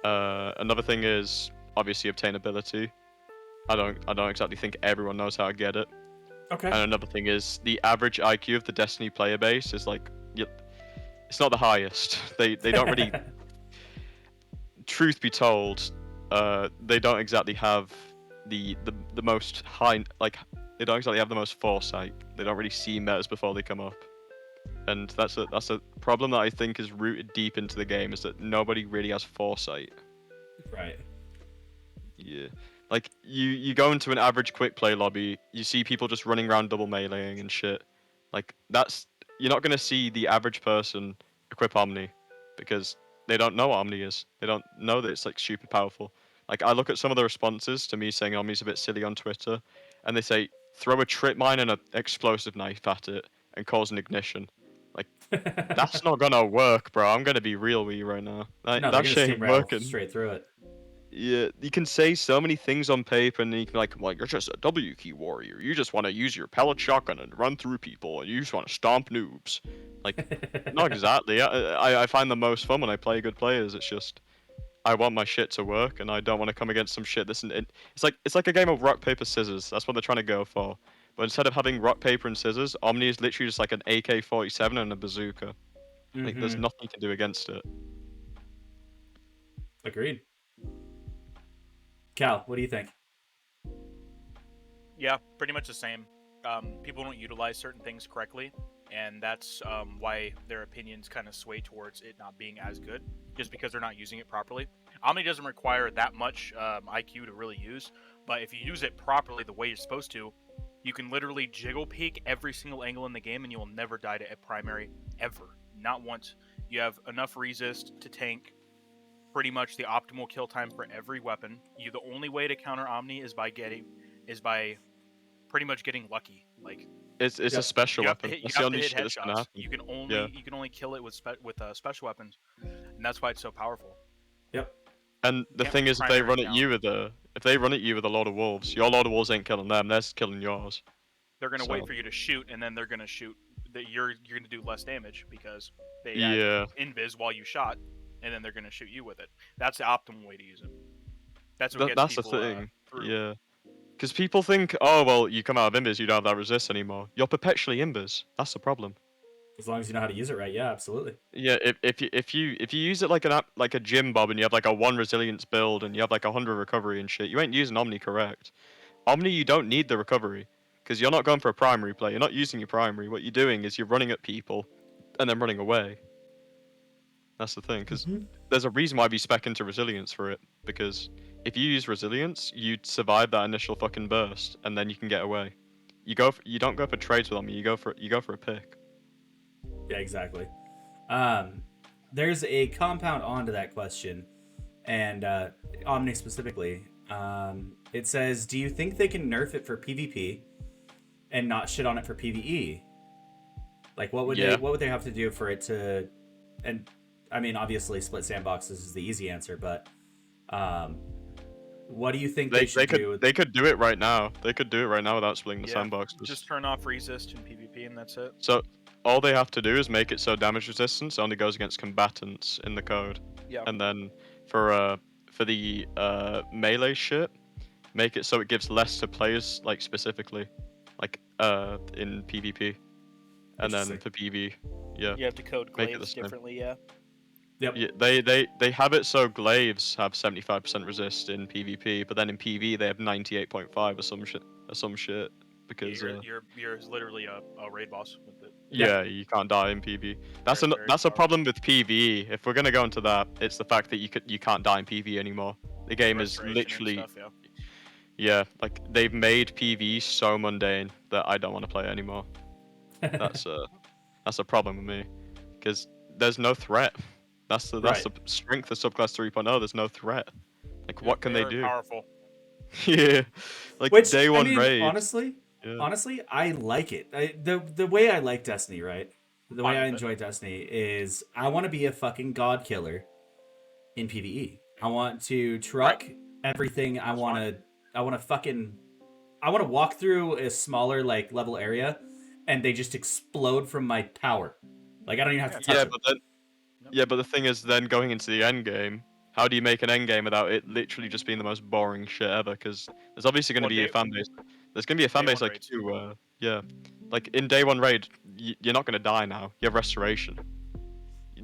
Another thing is obviously obtainability. I don't exactly think everyone knows how to get it. Okay. And another thing is the average IQ of the Destiny player base is like, it's not the highest. They don't really. Truth be told, they don't exactly have the most high, like they don't exactly have the most foresight. They don't really see metas before they come up, and that's a problem that I think is rooted deep into the game, is that nobody really has foresight. Right. Yeah, like you go into an average quick play lobby, you see people just running around double meleeing and shit. Like you're not gonna see the average person equip Omni because they don't know what Omni is. They don't know that it's like super powerful. Like I look at some of the responses to me saying Omni's a bit silly on Twitter, and they say throw a trip mine and an explosive knife at it and cause an ignition. Like that's not gonna work, bro. I'm gonna be real with you right now. No, that shit ain't working. Straight through it. Yeah, you can say so many things on paper, and you can like, well, you're just a W key warrior. You just want to use your pellet shotgun and run through people, and you just want to stomp noobs. Like, not exactly. I find the most fun when I play good players. It's just, I want my shit to work, and I don't want to come against some shit that's it's like a game of rock paper scissors. That's what they're trying to go for. But instead of having rock paper and scissors, Omni is literally just like an AK-47 and a bazooka. Like, there's nothing you can do against it. Agreed. Cal, what do you think? Yeah, pretty much the same. People don't utilize certain things correctly, and that's why their opinions kind of sway towards it not being as good, just because they're not using it properly. Omni doesn't require that much IQ to really use, but if you use it properly the way you're supposed to, you can literally jiggle peek every single angle in the game, and you will never die to a primary ever, not once. You have enough resist to tank pretty much the optimal kill time for every weapon. The only way to counter Omni is by pretty much getting lucky. Like, It's a special weapon. You That's have the to only hit shit that's gonna headshots. happen. You can only kill it with special weapons, and that's why it's so powerful. Yep. And the Can't thing put is, if they run primary at you with a lot of wolves, your lot of wolves ain't killing them. They're just killing yours. They're gonna So- wait for you to shoot, and then they're gonna shoot. You're gonna do less damage because they Yeah. had invis while you shot, and then they're gonna shoot you with it. That's the optimal way to use it. That's what gets That's the people thing. through. Yeah. Because people think, oh well, you come out of imbis, you don't have that resist anymore. You're perpetually imbis. That's the problem. As long as you know how to use it right, yeah, absolutely. Yeah, if you use it like like a gym bob and you have like a 1 resilience build and you have like 100 recovery and shit, you ain't using Omni correct. Omni, you don't need the recovery because you're not going for a primary play. You're not using your primary. What you're doing is you're running at people and then running away. That's the thing, because there's a reason why we spec into resilience for it. Because if you use resilience, you'd survive that initial fucking burst, and then you can get away. You don't go for trades with Omni. You go for a pick. Yeah, exactly. There's a compound onto that question, and Omni specifically. It says, do you think they can nerf it for PvP and not shit on it for PvE? Like, what would they have to do for it to? And I mean, obviously, split sandboxes is the easy answer, but what do you think they should do? They could do it right now. They could do it right now without splitting the sandboxes. Just turn off resist in PvP, and that's it. So all they have to do is make it so damage resistance only goes against combatants in the code. Yeah. And then for the melee shit, make it so it gives less to players, like specifically, like in PvP, and then for PV, yeah. You have to code Make it the glaives same. differently, yeah. Yep. Yeah, they have it so glaives have 75% resist in PvP, but then in PV they have 98.5 or some shit because You're literally a raid boss with it. yeah, you can't die in PV. That's Very, a very that's a powerful. problem with PvE. If we're gonna go into that, it's the fact that you can't die in PV anymore. The game is Restoration and literally stuff, yeah. yeah, like they've made PV so mundane that I don't want to play it anymore. That's a problem with me because there's no threat. That's the strength of subclass 3.0. There's no threat. Like what can they Very do? Powerful. Yeah, like Which, day one I mean, raid. honestly, I like it. The way I like Destiny, right? The way I enjoy Destiny is I want to be a fucking god killer in PvE. I want to truck everything. I want to walk through a smaller like level area, and they just explode from my power. Like I don't even have to touch them. But the thing is, then going into the end game, how do you make an end game without it literally just being the most boring shit ever? Because there's obviously going to be a fan base. There's going to be a fan base like you. Like in day one raid, you're not going to die now. You have restoration.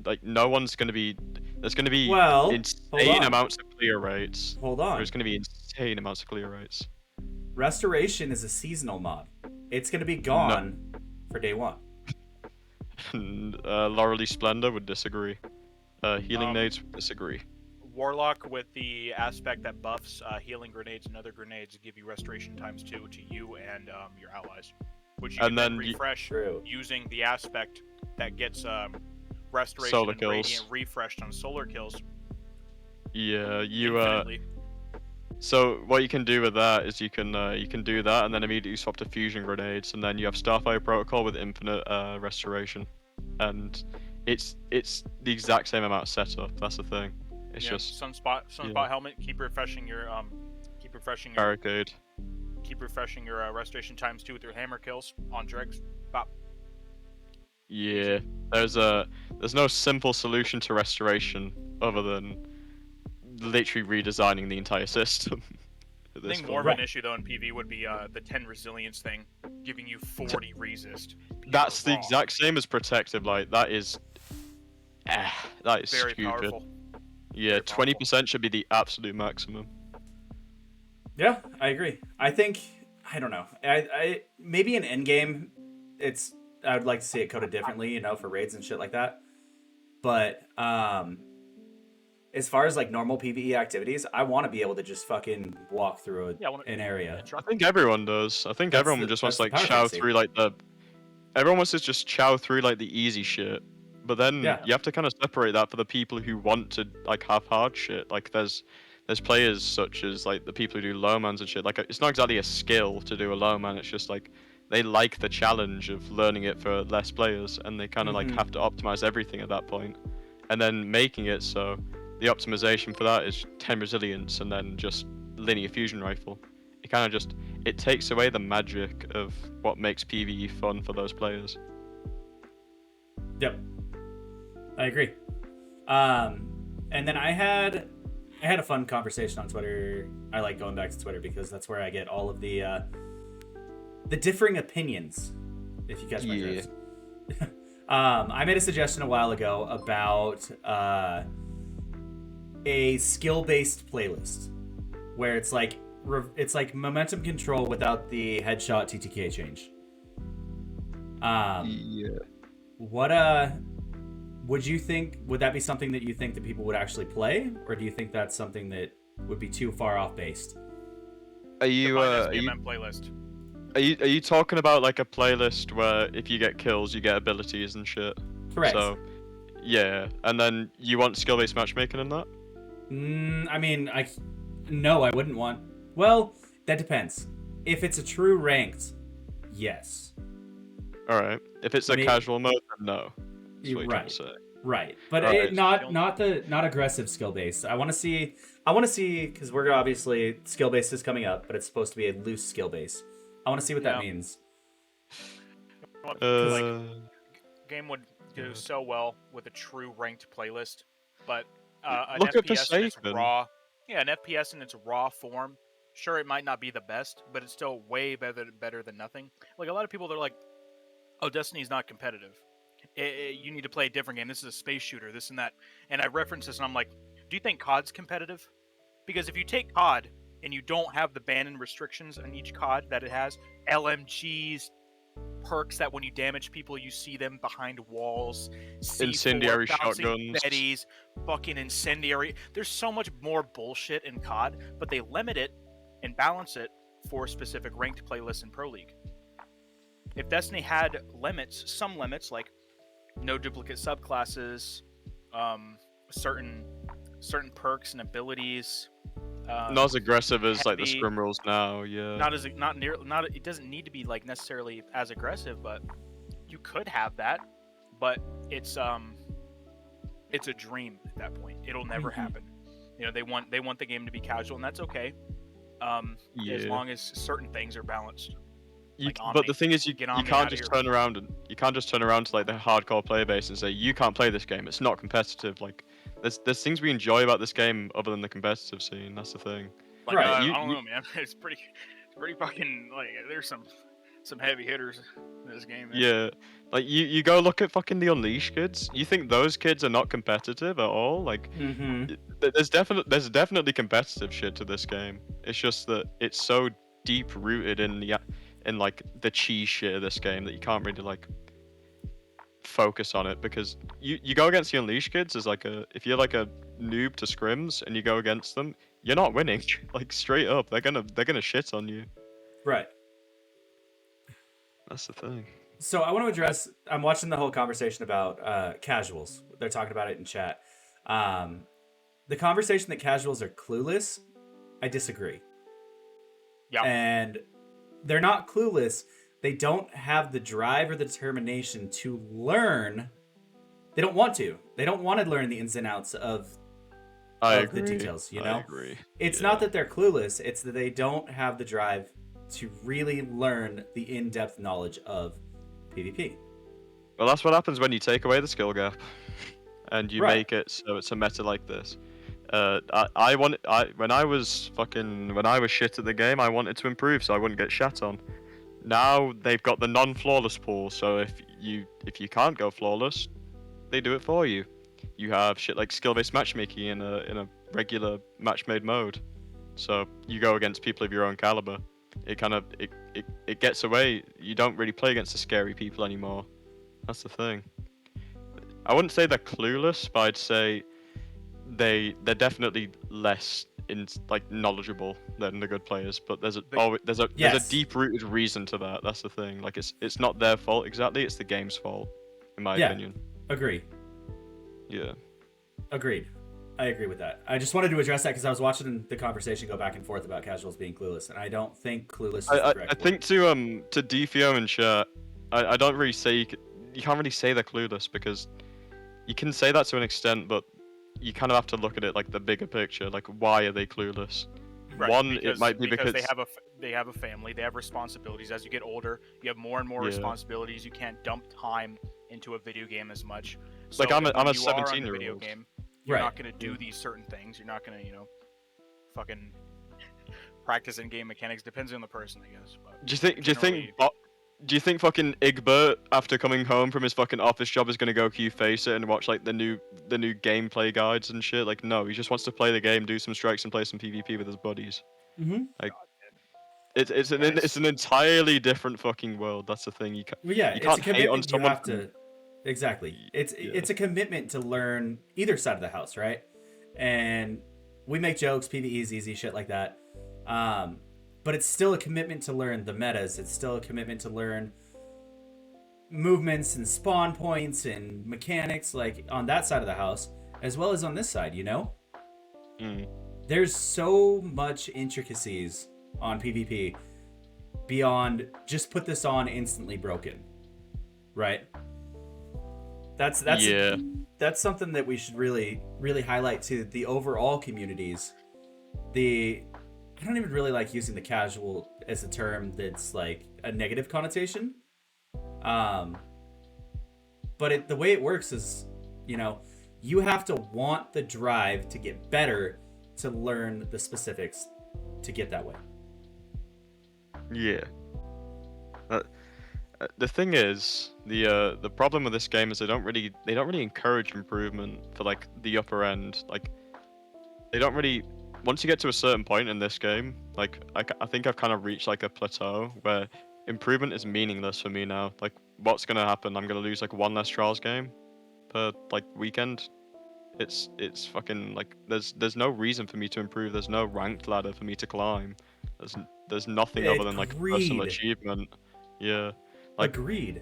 Like no one's going to be. There's going to be insane amounts of clear rates. Hold on. There's going to be insane amounts of clear rates. Restoration is a seasonal mod. It's going to be gone for day one. Laurely Splendor would disagree. Healing nades would disagree. Warlock with the aspect that buffs healing grenades and other grenades give you restoration times 2 to you and your allies, which you can then refresh using the aspect that gets restoration solar and kills. radiant refreshed on solar kills. Yeah, Infinitely. So what you can do with that is you can do that and then immediately swap to fusion grenades, and then you have Starfire Protocol with infinite restoration, and it's the exact same amount of setup. That's the thing. It's just sunspot helmet. Keep refreshing your barricade. Keep refreshing your restoration times 2 with your hammer kills on dregs. Bop. Yeah, there's no simple solution to restoration other than literally redesigning the entire system. I think more of an issue though in PV would be the 10 resilience thing, giving you 40 resist. That's the exact same as protective light. That is very stupid. Powerful. Yeah, 20% should be the absolute maximum. Yeah, I agree. I think I don't know. I maybe in Endgame, it's I would like to see it coded differently, you know, for raids and shit like that. But as far as like normal PvE activities, I want to be able to just fucking walk through an area. I think everyone does. I think everyone just wants to like power chow fantasy. through like the. Everyone wants to just chow through like the easy shit, but then Yeah. you have to kind of separate that for the people who want to like have hard shit. Like there's players such as like the people who do low mans and shit. Like it's not exactly a skill to do a low man. It's just like they like the challenge of learning it for less players, and they kind of like have to optimize everything at that point, and then making it so the optimization for that is 10 resilience and then just linear fusion rifle. It kind of just it takes away the magic of what makes PvE fun for those players. Yep, I agree. And then I had a fun conversation on Twitter. I like going back to Twitter because that's where I get all of the differing opinions. If you catch my drift. I made a suggestion a while ago about a skill-based playlist where it's like momentum control without the headshot TTK change. What would you think? Would that be something that you think that people would actually play, or do you think that's something that would be too far off based? Are you playlist? Are you talking about like a playlist where if you get kills you get abilities and shit? Correct. So yeah, and then you want skill-based matchmaking in that? I mean, no, I wouldn't want. Well, that depends. If it's a true ranked, yes. All right. If it's a casual mode, then no. That's what you're trying to say. Right, but not aggressive skill based. I want to see because we're obviously skill based is coming up, but it's supposed to be a loose skill base. I want to see what that means. Game would do so well with a true ranked playlist, but an Look at FPS in its Forsaken. raw, an FPS in its raw form. Sure, it might not be the best, but it's still way better than nothing. Like a lot of people, they're like, "Oh, Destiny's not competitive. You need to play a different game. This is a space shooter. This and that." And I reference this, and I'm like, "Do you think COD's competitive? Because if you take COD and you don't have the ban and restrictions on each COD that it has, LMGs, perks that when you damage people, you see them behind walls, C4, incendiary bouncing shotguns, betties, fucking incendiary. There's so much more bullshit in COD, but they limit it and balance it for specific ranked playlists in Pro League. If Destiny had limits, some limits like no duplicate subclasses, certain perks and abilities. not as aggressive as like the scrim rules now, yeah. It doesn't need to be like necessarily as aggressive, but you could have that. But it's a dream at that point. It'll never happen. You know, they want the game to be casual, and that's okay. As long as certain things are balanced. But the thing is, you can't just turn around to like the hardcore player base and say you can't play this game. It's not competitive. Like there's things we enjoy about this game other than the competitive scene. That's the thing. Like, I don't know, man. It's pretty fucking like there's some heavy hitters in this game, man. Yeah, like you go look at fucking the Unleashed kids. You think those kids are not competitive at all? Like there's definitely competitive shit to this game. It's just that it's so deep rooted in like the cheese shit of this game that you can't really like focus on it, because you go against the Unleashed kids as like if you're like a noob to scrims and you go against them, you're not winning. Like straight up, they're gonna shit on you. Right. That's the thing. So I want to address. I'm watching the whole conversation about casuals. They're talking about it in chat. The conversation that casuals are clueless, I disagree. Yeah. And they're not clueless. They don't have the drive or the determination to learn. They don't want to. They don't want to learn the ins and outs of the details, you know? I agree. It's not that they're clueless. It's that they don't have the drive to really learn the in-depth knowledge of PvP. Well, that's what happens when you take away the skill gap and you make it so it's a meta like this. When I was shit at the game, I wanted to improve so I wouldn't get shat on. Now they've got the non-flawless pool, so if you can't go flawless, they do it for you. You have shit like skill-based matchmaking in a regular match-made mode, so you go against people of your own caliber. it gets away. You don't really play against the scary people anymore. That's the thing. I wouldn't say they're clueless, but I'd say they're definitely less knowledgeable than the good players. But there's a Yes. deep-rooted reason to that. That's the thing. Like it's not their fault exactly. It's the game's fault, in my opinion. Agreed. Yeah. Agreed. I agree with that. I just wanted to address that because I was watching the conversation go back and forth about casuals being clueless, and I don't think clueless is the correct I think to DFO and chat, I don't really say you can't really say they're clueless because you can say that to an extent, but you kind of have to look at it like the bigger picture. Like, why are they clueless? Right, One, it might be because they have a family, they have responsibilities. As you get older, you have more and more responsibilities. You can't dump time into a video game as much. So like I'm a video 17-year-old. game, you're not going to do these certain things. You're not going to, fucking practice in game mechanics. Depends on the person, I guess. But do you think fucking Egbert, after coming home from his fucking office job, is gonna go face it and watch like the new gameplay guides and shit? Like, no, he just wants to play the game, do some strikes, and play some PvP with his buddies. Mm-hmm. Like, it's an entirely different fucking world. That's the thing. You can't hate on someone. Exactly. It's a commitment to learn either side of the house, right? And we make jokes, PvE is easy, shit like that. But it's still a commitment to learn the metas. It's still a commitment to learn movements and spawn points and mechanics, like on that side of the house, as well as on this side, There's so much intricacies on PvP beyond just put this on instantly broken, right? That's something that we should really, really highlight to the overall communities. I don't even really like using the casual as a term that's like a negative connotation. But the way it works is, you have to want the drive to get better to learn the specifics to get that way. Yeah. The thing is, the problem with this game is they don't really encourage improvement for like the upper end. Like, they don't really. Once you get to a certain point in this game, like I think I've kind of reached like a plateau where improvement is meaningless for me now. Like, what's gonna happen? I'm gonna lose like one less trials game per like weekend. It's fucking like there's no reason for me to improve. There's no ranked ladder for me to climb. There's nothing other than like personal achievement. Yeah. Like, agreed.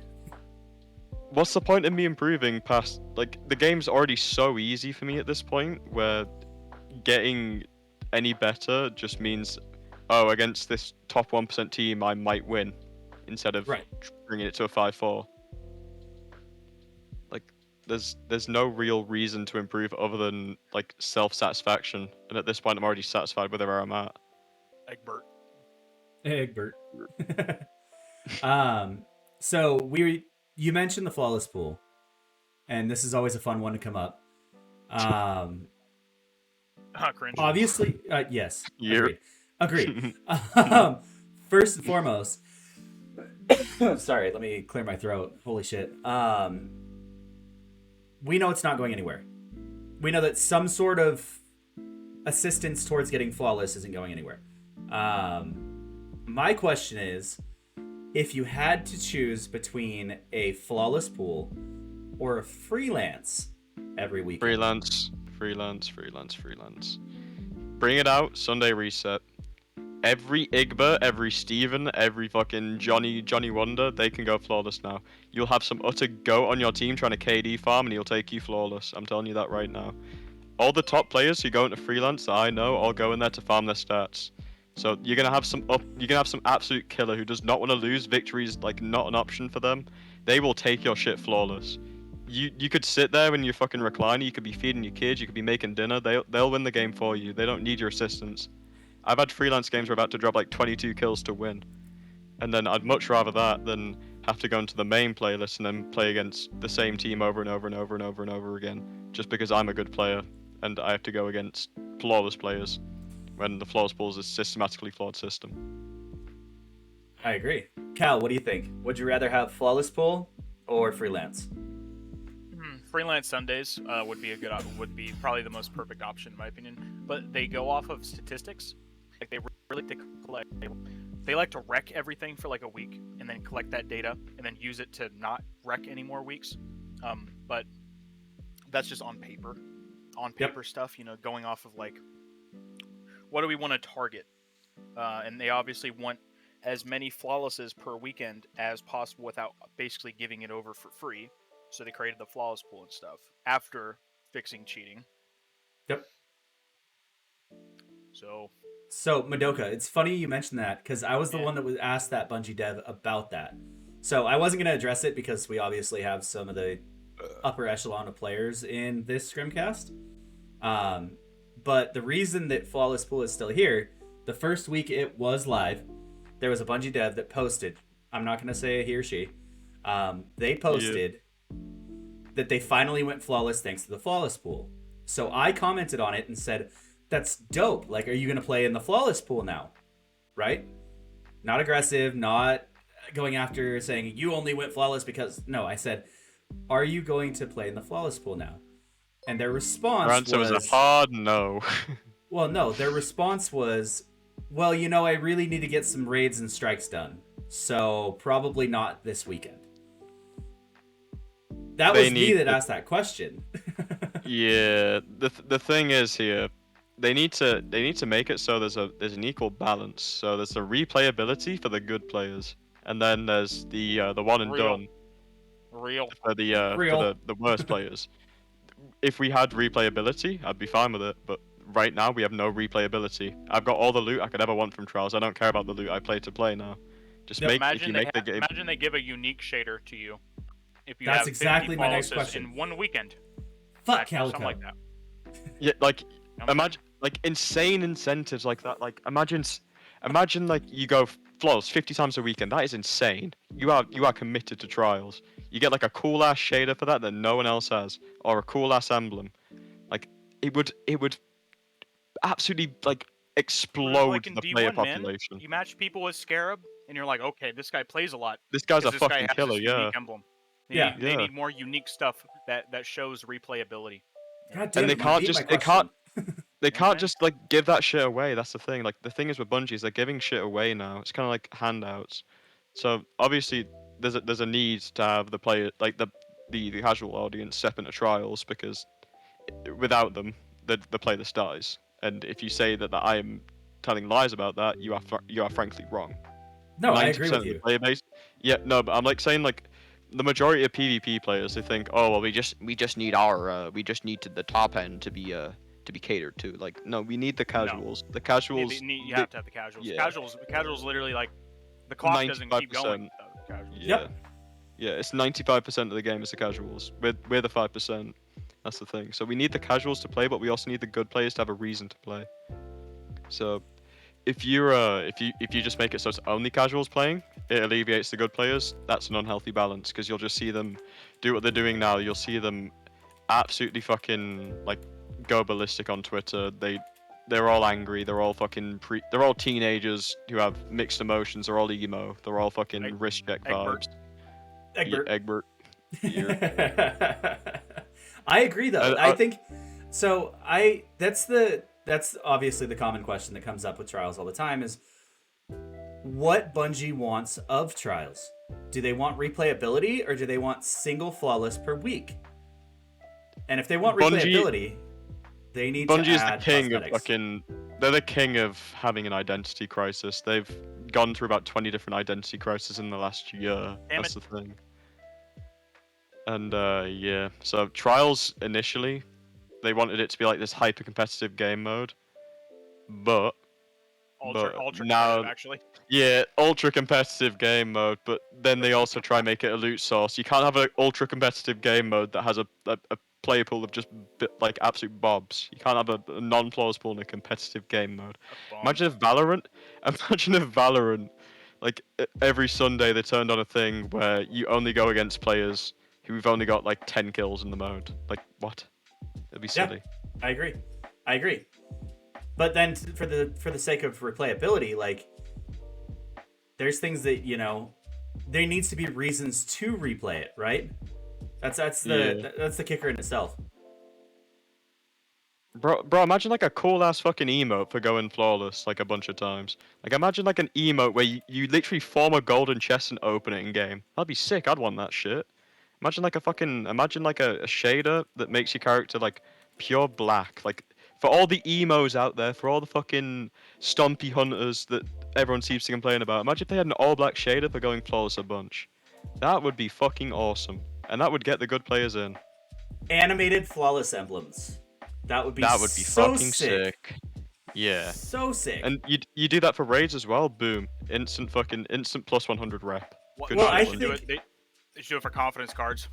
What's the point in me improving past like the game's already so easy for me at this point where getting any better just means, against this top 1% team I might win instead of bringing it to a 5-4. Like, there's no real reason to improve other than like self-satisfaction, and at this point I'm already satisfied with where I'm at. Egbert. So you mentioned the flawless pool, and this is always a fun one to come up. Obviously, yes. Agreed. First and foremost, sorry, let me clear my throat. Holy shit. We know it's not going anywhere. We know that some sort of assistance towards getting flawless isn't going anywhere. My question is, if you had to choose between a flawless pool or a freelance every week. Freelance. Bring it out, Sunday reset. Every Egbert, every Steven, every fucking Johnny Wonder, they can go flawless now. You'll have some utter goat on your team trying to KD farm and he'll take you flawless. I'm telling you that right now. All the top players who go into freelance that I know all go in there to farm their stats. So you're gonna have some absolute killer who does not want to lose. Victory is like not an option for them. They will take your shit flawless. You could sit there in your fucking recliner, you could be feeding your kids, you could be making dinner, they'll win the game for you. They don't need your assistance. I've had freelance games where I've had to drop like 22 kills to win. And then I'd much rather that than have to go into the main playlist and then play against the same team over and over and over and over and over again. Just because I'm a good player and I have to go against flawless players when the flawless pool is a systematically flawed system. I agree. Cal, what do you think? Would you rather have flawless pool or freelance? Freelance Sundays would be probably the most perfect option in my opinion. But they go off of statistics. Like they really collect they like to wreck everything for like a week and then collect that data and then use it to not wreck any more weeks. But that's just on paper stuff, you know, going off of like, what do we want to target? And they obviously want as many flawlesses per weekend as possible without basically giving it over for free. So they created the flawless pool and stuff after fixing cheating. Yep. So Madoka, it's funny you mentioned that because I was the one that was asked that Bungie dev about that. So I wasn't going to address it because we obviously have some of the upper echelon of players in this ScrimCast. But the reason that Flawless Pool is still here, the first week it was live, there was a Bungie dev that posted, I'm not going to say he or she, they posted that they finally went flawless thanks to the Flawless Pool. So I commented on it and said, that's dope. Like, are you going to play in the Flawless Pool now? Right? Not aggressive, not going after saying you only went flawless because... No, I said, are you going to play in the Flawless Pool now? And their response answer was a hard no. Well, no, their response was, well, you know, I really need to get some raids and strikes done. So probably not this weekend. That was me that asked that question. Yeah, the thing is here, they need to make it so there's an equal balance. So there's a replayability for the good players, and then there's the one and done for the worst players. If we had replayability, I'd be fine with it. But right now we have no replayability. I've got all the loot I could ever want from Trials. I don't care about the loot. I play to play now. Just imagine they give a unique shader to you. If you That's have exactly my next question. In one weekend. Fuck Calico. Something like that. Yeah, like imagine like insane incentives like that. Like imagine like you go flawless 50 times a weekend. That is insane. You are committed to Trials. You get like a cool ass shader for that no one else has, or a cool ass emblem. Like it would absolutely like explode like the D1, player man. population. You match people with Scarab, and you're like, okay, this guy plays a lot. This guy's a this fucking guy has killer. this Yeah. unique emblem. They need more unique stuff that shows replayability. God damn and they can't just like give that shit away. That's the thing. Like the thing is with Bungie is they're giving shit away now. It's kind of like handouts. So obviously there's a need to have the player like the casual audience step into Trials, because without them the player just dies. And if you say that I am telling lies about that, you are frankly wrong. No, I agree with you. Player base, yeah, no, but I'm like saying like the majority of PvP players, they think, oh well, we just need the top end to be catered to. Like, no, we need the casuals. No. The casuals. You have to have the casuals. Yeah. Casuals literally like the clock doesn't keep going. Yeah. Yeah, it's 95% of the game is the casuals. We're the 5%. That's the thing. So we need the casuals to play, but we also need the good players to have a reason to play. So if you just make it so it's only casuals playing, it alleviates the good players. That's an unhealthy balance, because you'll just see them do what they're doing now. You'll see them absolutely fucking like go ballistic on Twitter. They're all angry. They're all fucking they're all teenagers who have mixed emotions. They're all emo. They're all fucking wrist check vibes. Egbert. Yeah, I agree though. I think so. That's obviously the common question that comes up with Trials all the time is what Bungie wants of Trials. Do they want replayability, or do they want single flawless per week? And if they want replayability, they need Bungie to add is the king cosmetics. of fucking. They're the king of having an identity crisis. They've gone through about 20 different identity crises in the last year. That's the thing. And yeah, so Trials initially, they wanted it to be like this hyper competitive game mode, but ultra now actually. Yeah, ultra competitive game mode, but then they also try and make it a loot source. You can't have an ultra competitive game mode that has a player pool of just like absolute bobs. You can't have a non-flawless pool in a competitive game mode. Imagine if Valorant, like every Sunday they turned on a thing where you only go against players who've only got like 10 kills in the mode. Like what? It'd be silly. Yeah, I agree. But then for the sake of replayability, like there's things that, you know, there needs to be reasons to replay it, right? That's the kicker in itself. Bro, imagine like a cool ass fucking emote for going flawless like a bunch of times. Like imagine like an emote where you literally form a golden chest and open it in game. That'd be sick. I'd want that shit. Imagine like a shader that makes your character like pure black. Like for all the emos out there, for all the fucking stompy hunters that everyone seems to complain about. Imagine if they had an all black shader for going flawless a bunch. That would be fucking awesome. And that would get the good players in. Animated flawless emblems. That would be so fucking sick. Yeah. So sick. And you do that for raids as well. Boom. Instant plus 100 rep. Well, Good I shit. think they should do it for confidence cards.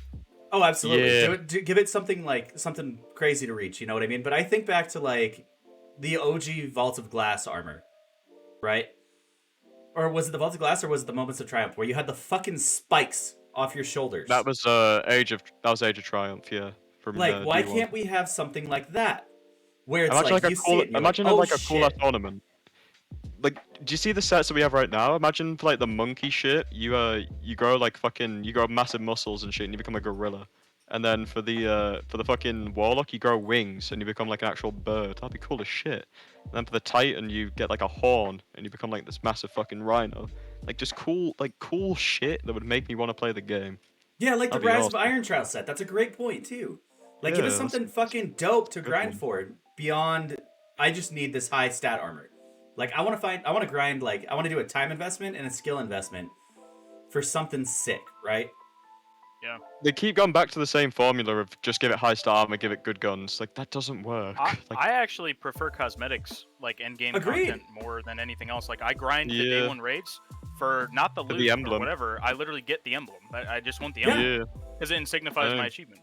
Oh, absolutely. Yeah. Give it something crazy to reach, you know what I mean? But I think back to like the OG Vault of Glass armor, right? Or was it the Vault of Glass or was it the Moments of Triumph where you had the fucking spikes off your shoulders? That was Age of Triumph, yeah. From like, why D1. can't we have something like that? Where it's imagine like a you cool, see it and you're imagine like, oh, a cool ass shit. ornament. Like, do you see the sets that we have right now? Imagine for like the monkey shit, you grow massive muscles and shit, and you become a gorilla. And then for the fucking warlock, you grow wings and you become like an actual bird. That'd be cool as shit. And then for the titan, you get like a horn and you become like this massive fucking rhino. Like just cool shit that would make me want to play the game. Yeah, like the That'd be Rise awesome. of Iron Trial set. That's a great point too. Like, Yeah, give us something fucking dope to good grind one. for beyond. I just need this high stat armor. Like, I want to grind. Like, I want to do a time investment and a skill investment for something sick, right? Yeah. They keep going back to the same formula of just give it high star armor, give it good guns. Like that doesn't work. I actually prefer cosmetics, like endgame Agreed. content, more than anything else. Like I grind the Yeah. day one raids for not the For loot the or emblem. whatever. I literally get the emblem. I just want the Yeah. emblem Yeah. because it signifies Yeah. my achievement.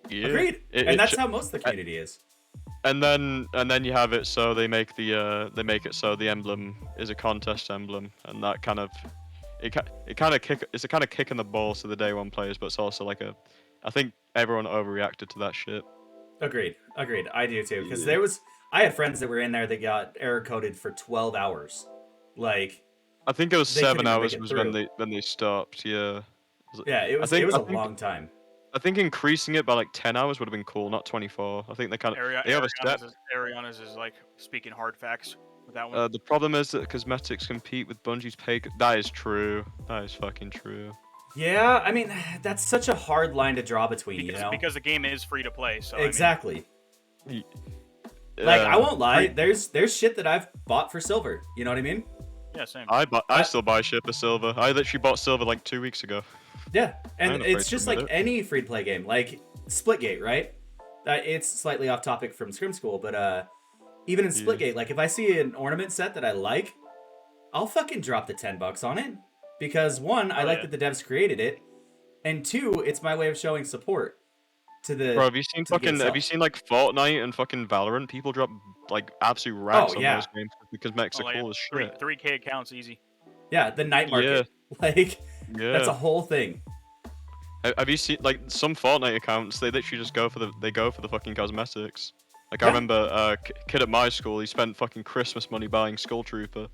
Yeah. Agreed. And that's how most of the community is. And then you have it so they make it so the emblem is a contest emblem, and that kind of it's a kind of kick in the balls to the day one players, but it's also like I think everyone overreacted to that shit. Agreed. I do too. Because Yeah. I had friends that were in there that got error coded for 12 hours. Like, I think it was They couldn't 7 even hours make it was through. when they stopped. Yeah. yeah, it was a long time. I think increasing it by like 10 hours would have been cool, not 24. I think they kind of they overstepped. Ariana's is like speaking hard facts with that one. The problem is that cosmetics compete with Bungie's pay. That is true. That is fucking true. Yeah, I mean, that's such a hard line to draw between, because the game is free to play. So Exactly. Like, I won't lie, there's shit that I've bought for silver. You know what I mean? Yeah, same. I still buy shit for silver. I literally bought silver like 2 weeks ago. Yeah, and I'm afraid it's to just like admit any free-to-play game, like Splitgate, right? It's slightly off topic from Scrim School, but even in Splitgate, like if I see an ornament set that I like, I'll fucking drop the $10 on it because one, I like that the devs created it, and two, it's my way of showing support to the. Bro, have you seen like Fortnite and fucking Valorant? People drop like absolute racks on those games because mechs are cool as shit. 3K accounts easy. Yeah, the night market. Like, that's a whole thing. Have you seen like some Fortnite accounts? They literally just go for the fucking cosmetics. Like I remember a kid at my school, he spent fucking Christmas money buying Skull Trooper.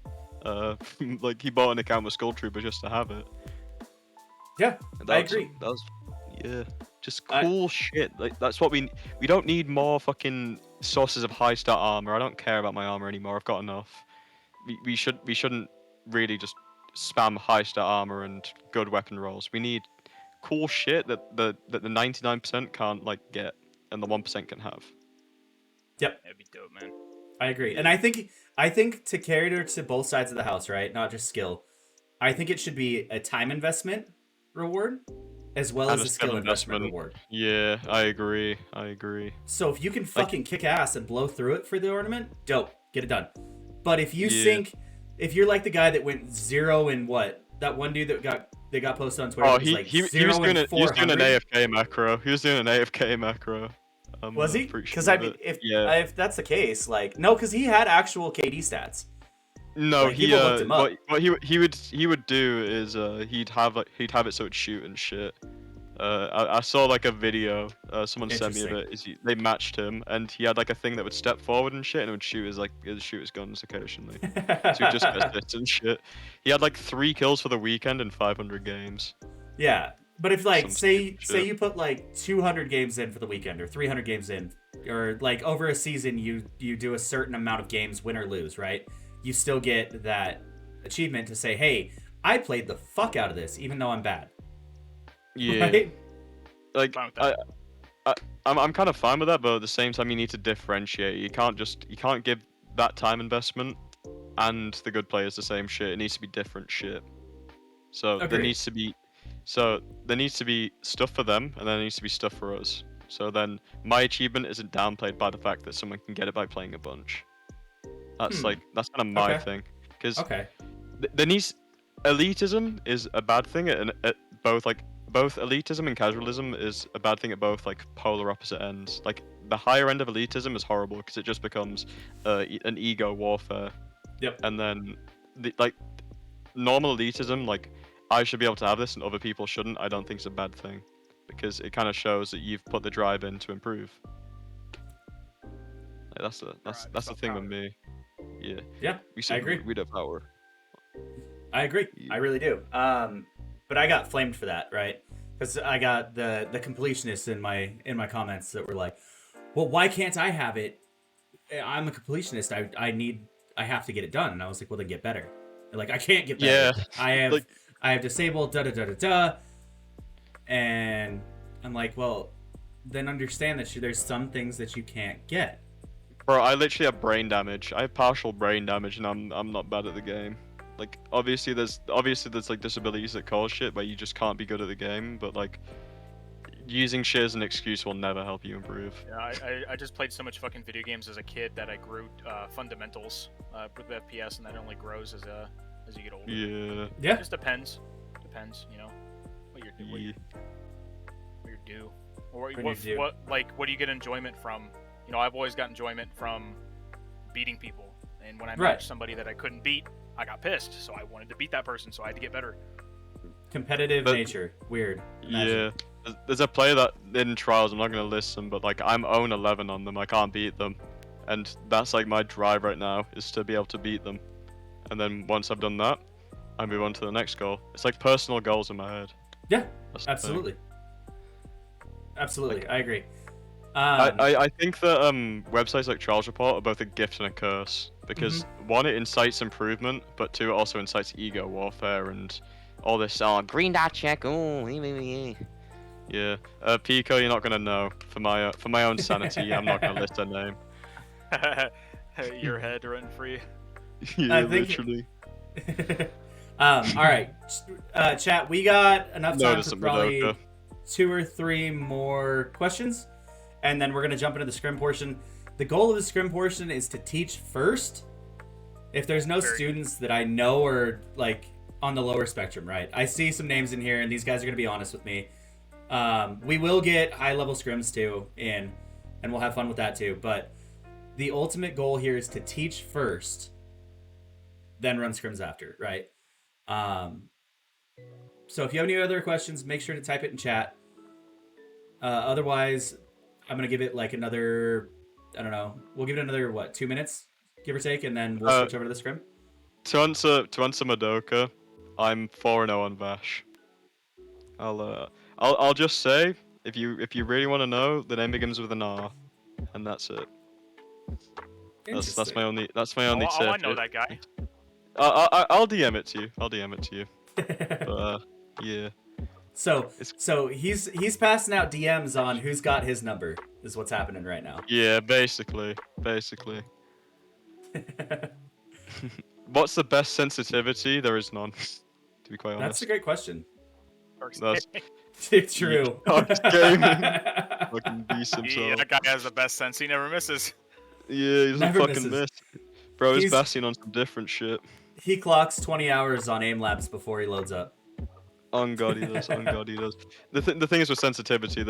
Like he bought an account with Skull Trooper just to have it. Yeah, I agree. That was just cool shit. Like that's what we don't need more fucking sources of high stat armor. I don't care about my armor anymore. I've got enough. We shouldn't really just spam high stat armor and good weapon rolls. We need cool shit that the 99% can't like get and the 1% can have. Yep. That'd be dope, man. I agree. And I think to carry it to both sides of the house, right? Not just skill. I think it should be a time investment reward as well as a skill investment reward. Yeah, I agree. So if you can fucking kick ass and blow through it for the ornament, dope. Get it done. But if you if you're like the guy that went 0 in what? That one dude that got posted on Twitter. Oh, he was doing an AFK macro. He was doing an AFK macro. Was he? Because I mean, if that's the case, like no, because he had actual KD stats. No, like, people looked him up. what he would do is he'd have it so it'd shoot and shit. I saw like a video. Someone sent me of it. They matched him, and he had like a thing that would step forward and shit, and it would shoot his guns occasionally. So he just missed it and shit. He had like 3 kills for the weekend in 500 games. Yeah, But if like some say shit. you put like 200 games in for the weekend or 300 games in, or like over a season you do a certain amount of games, win or lose, right? You still get that achievement to say, hey, I played the fuck out of this, even though I'm bad. Yeah, Right? like Fine with that. I'm kind of fine with that, but at the same time, you need to differentiate. You can't give that time investment and the good players the same shit. It needs to be different shit. So there Agreed. needs to be stuff for them, and there needs to be stuff for us. So then my achievement isn't downplayed by the fact that someone can get it by playing a bunch. That's that's kind of my Okay. thing, because Okay. there needs elitism is a bad thing at both elitism and casualism is a bad thing at both like polar opposite ends. Like the higher end of elitism is horrible because it just becomes an ego warfare, Yep. and then like normal elitism, like I should be able to have this and other people shouldn't. I don't think it's a bad thing because it kind of shows that you've put the drive in to improve. Like, that's the thing with me. Yeah. Yeah. We I said agree. we'd have power. I agree. Yeah. I really do. But I got flamed for that, right? Because I got the completionists in my comments that were like, "Well, why can't I have it? I'm a completionist. I have to get it done." And I was like, "Well, then get better." They're like, I can't get better. Yeah. I Like, have disabled da da da da da. And I'm like, well, then understand that there's some things that you can't get. bro, I literally have brain damage. I have partial brain damage, and I'm not bad at the game. Like, obviously there's like disabilities that cause shit where you just can't be good at the game, but like using shit as an excuse will never help you improve. Yeah, I just played so much fucking video games as a kid that I grew fundamentals with FPS, and that only grows as you get older. Yeah. Yeah. It just depends, you know, what you're Yeah. what you're due, or When you do. what do you get enjoyment from? You know, I've always got enjoyment from beating people, and when I Right. matched somebody that I couldn't beat, I got pissed, so I wanted to beat that person, so I had to get better. Competitive But- nature. Weird. Imagine. Yeah. There's a player that in trials, I'm not gonna list them, but like I'm 0-11 on them. I can't beat them, and that's like my drive right now is to be able to beat them. And then once I've done that, I move on to the next goal. It's like personal goals in my head. Yeah. That's the thing. Absolutely. Absolutely. I agree. I think that websites like Trials Report are both a gift and a curse because one, it incites improvement, but two, it also incites ego warfare and all this green dot check. Oh, yeah. Pico, you're not gonna know. For my own sanity, I'm not gonna list their name. Your head rent free. Yeah, I think- literally. All right, chat. We got enough time Notice for it, probably Madoka. 2 or 3 more questions, and then we're gonna jump into the scrim portion. The goal of the scrim portion is to teach first. If there's no students that I know are like on the lower spectrum, right? I see some names in here, and these guys are gonna be honest with me. We will get high-level scrims too in, and we'll have fun with that too. But the ultimate goal here is to teach first, then run scrims after, right? So if you have any other questions, make sure to type it in chat. Otherwise, I'm gonna give it like another, I don't know, we'll give it another 2 minutes, give or take, and then we'll switch over to the scrim. To answer Madoka, I'm 4-0 on Vash. I'll just say if you really want to know, the name begins with an R, and that's it. That's my only Oh, tip. I know that guy. I'll DM it to you. But, yeah. So he's passing out DMs on who's got his number is what's happening right now. Yeah, basically. What's the best sensitivity? There is none. To be quite honest. That's a great question. That's True. Darkest gaming. Fucking beast himself. Yeah, that guy has the best sense. He never misses. Yeah, he doesn't Never fucking misses. miss. Bro, he's He's- basting on some different shit. He clocks 20 hours on aim labs before he loads up. On God, he does. The thing is with sensitivity,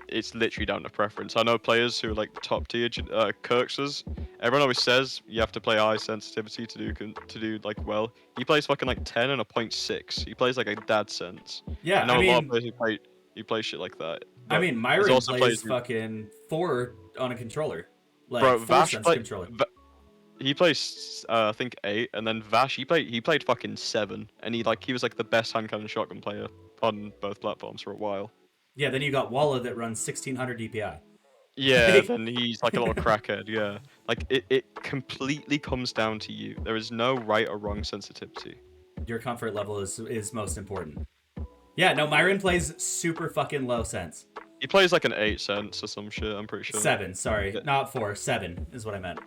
it's literally down to preference. I know players who are like top tier Kirksers. Everyone always says you have to play high sensitivity to do like well. He plays fucking like 10 and a 0.6. He plays like a dad sense. Yeah, I know I a lot of mean, players who play shit like that. I but mean, there's Myron also plays players who- fucking 4 on a controller. Like, Bro, 4 Vash sense play, controller. he plays I think 8, and then Vash he played fucking 7, and he was like the best hand cannon shotgun player. on both platforms for a while. Yeah, then you got Walla that runs 1600 DPI. Yeah, then he's like a little crackhead. Yeah, like it completely comes down to you. There is no right or wrong sensitivity. Your comfort level is most important. Yeah, no, Myron plays super fucking low sense. He plays like an 8 cents or some shit. I'm pretty sure. 7, sorry, Yeah. not 4. 7 is what I meant.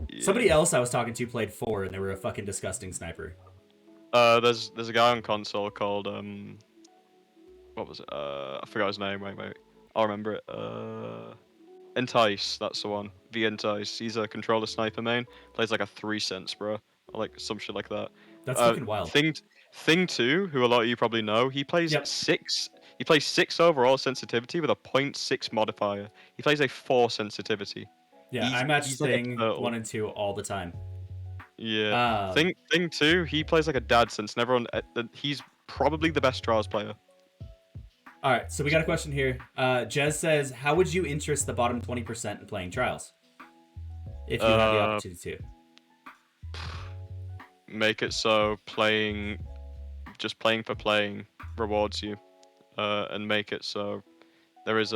Yeah. Somebody else I was talking to played 4, and they were a fucking disgusting sniper. There's a guy on console called what was it? I forgot his name. Wait. I'll remember it. Entice. That's the one. The Entice. He's a controller sniper main. Plays like a 3 cents, bro. Or like some shit like that. That's fucking wild. Thing 2, who a lot of you probably know, he plays Yep. 6. He plays 6 overall sensitivity with a 0.6 modifier. He plays a 4 sensitivity. Yeah, I match he's like a Thing turtle. 1 and 2 all the time. Yeah. Thing 2, he plays like a dad sense. And everyone, he's probably the best trials player. All right, so we got a question here. Jez says, how would you interest the bottom 20% in playing trials? If you have the opportunity to. Make it so just playing for playing rewards you, and make it so there's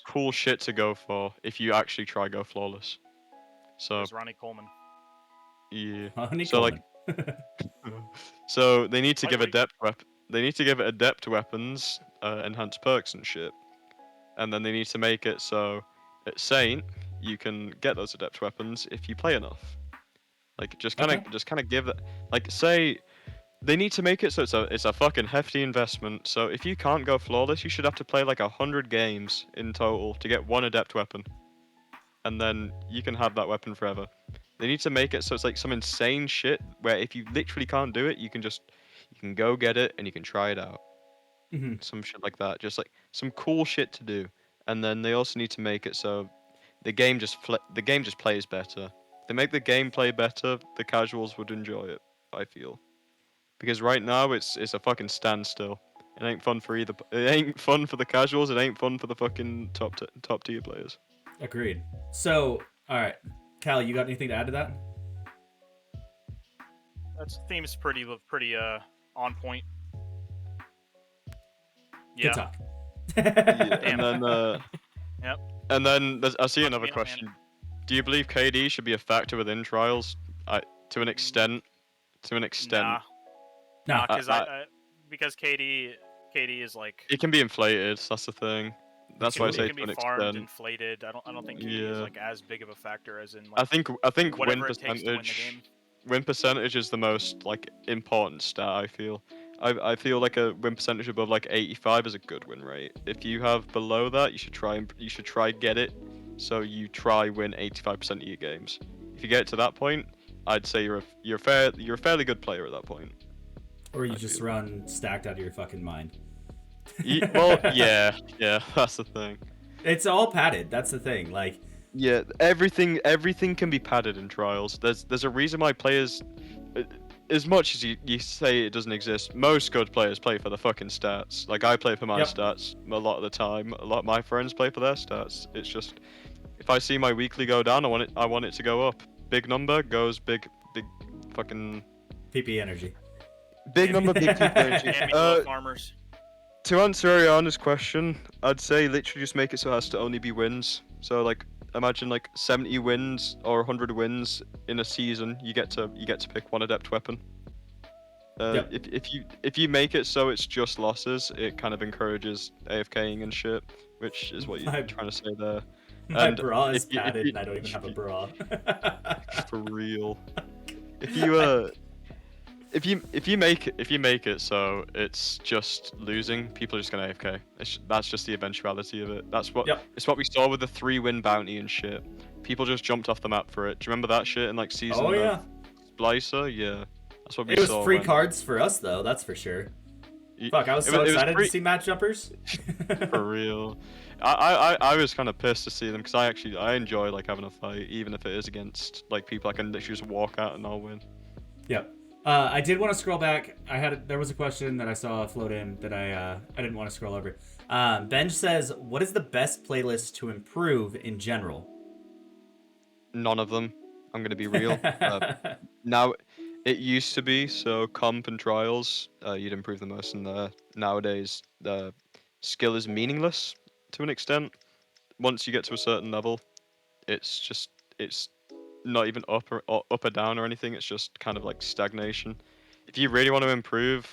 cool shit to go for if you actually try go flawless. So There's Ronnie Coleman. yeah. Honey So Coleman. so they need to give Lightweight. They need to give it adept weapons, enhanced perks and shit, and then they need to make it so at Saint you can get those adept weapons if you play enough. Like just kind of give it, like say they need to make it so it's a fucking hefty investment. So if you can't go flawless, you should have to play like 100 games in total to get one adept weapon, and then you can have that weapon forever. They need to make it so it's like some insane shit where if you literally can't do it, you can go get it and you can try it out. Mm-hmm. Some shit like that, just like some cool shit to do. And then they also need to make it so the game just plays better. They make the gameplay better, the casuals would enjoy it, I feel. Because right now it's a fucking standstill. It ain't fun for either. It ain't fun for the casuals. It ain't fun for the fucking top tier players. Agreed. So, all right, Cal, you got anything to add to that? That seems pretty on point. Good Yeah. talk. Yeah, and Damn. then Yep. and then I see Fuck another me up, question. Do you believe KD should be a factor within trials? To an extent. Nah. No, Because KD is like. It can be inflated. That's the thing. That's why I say it can to an be farmed, extent. inflated. I don't think KD is Yeah. like as big of a factor as in. Like, I think win whatever it takes to win the percentage. game. Win percentage is the most like important stat. I feel. I feel like a win percentage above like 85 is a good win rate. If you have below that, you should try get it. So you try win 85% of your games. If you get to that point, I'd say you're a fairly good player at that point. or you just run stacked out of your fucking mind. Well, yeah, that's the thing. It's all padded. That's the thing. Like, Yeah, everything can be padded in trials. There's a reason why players, as much as you say it doesn't exist, most good players play for the fucking stats. Like I play for my stats a lot of the time. A lot of my friends play for their stats. It's just if I see my weekly go down, I want it to go up. Big number goes big fucking PP energy. big number big energy. Damn you little farmers. To answer Ariana's question, I'd say literally just make it so it has to only be wins. So like imagine like 70 wins or 100 wins in a season, you get to pick one adept weapon. If you make it so it's just losses, it kind of encourages AFKing and shit, which is what you're trying to say there. My And bra is if you- padded, and I don't even have a bra. For real. If you make it so it's just losing, people are just gonna AFK. That's just the eventuality of it. It's what we saw with the 3-win bounty and shit. People just jumped off the map for it. Do you remember that shit in like season? Oh yeah. Splicer, yeah. That's what we It was saw. free cards for us though. That's for sure. Fuck, I was so excited to see match jumpers. For real. I was kind of pissed to see them because I enjoy like having a fight, even if it is against like people I can literally just walk out and I'll win. Yep. I did want to scroll back. There was a question that I saw float in that I didn't want to scroll over. Benj says, "What is the best playlist to improve in general?" None of them. I'm gonna be real. Now, It used to be so comp and trials, you'd improve the most in there. Nowadays, the skill is meaningless to an extent. Once you get to a certain level, it's not even up or down or anything. It's just kind of like stagnation. If you really want to improve,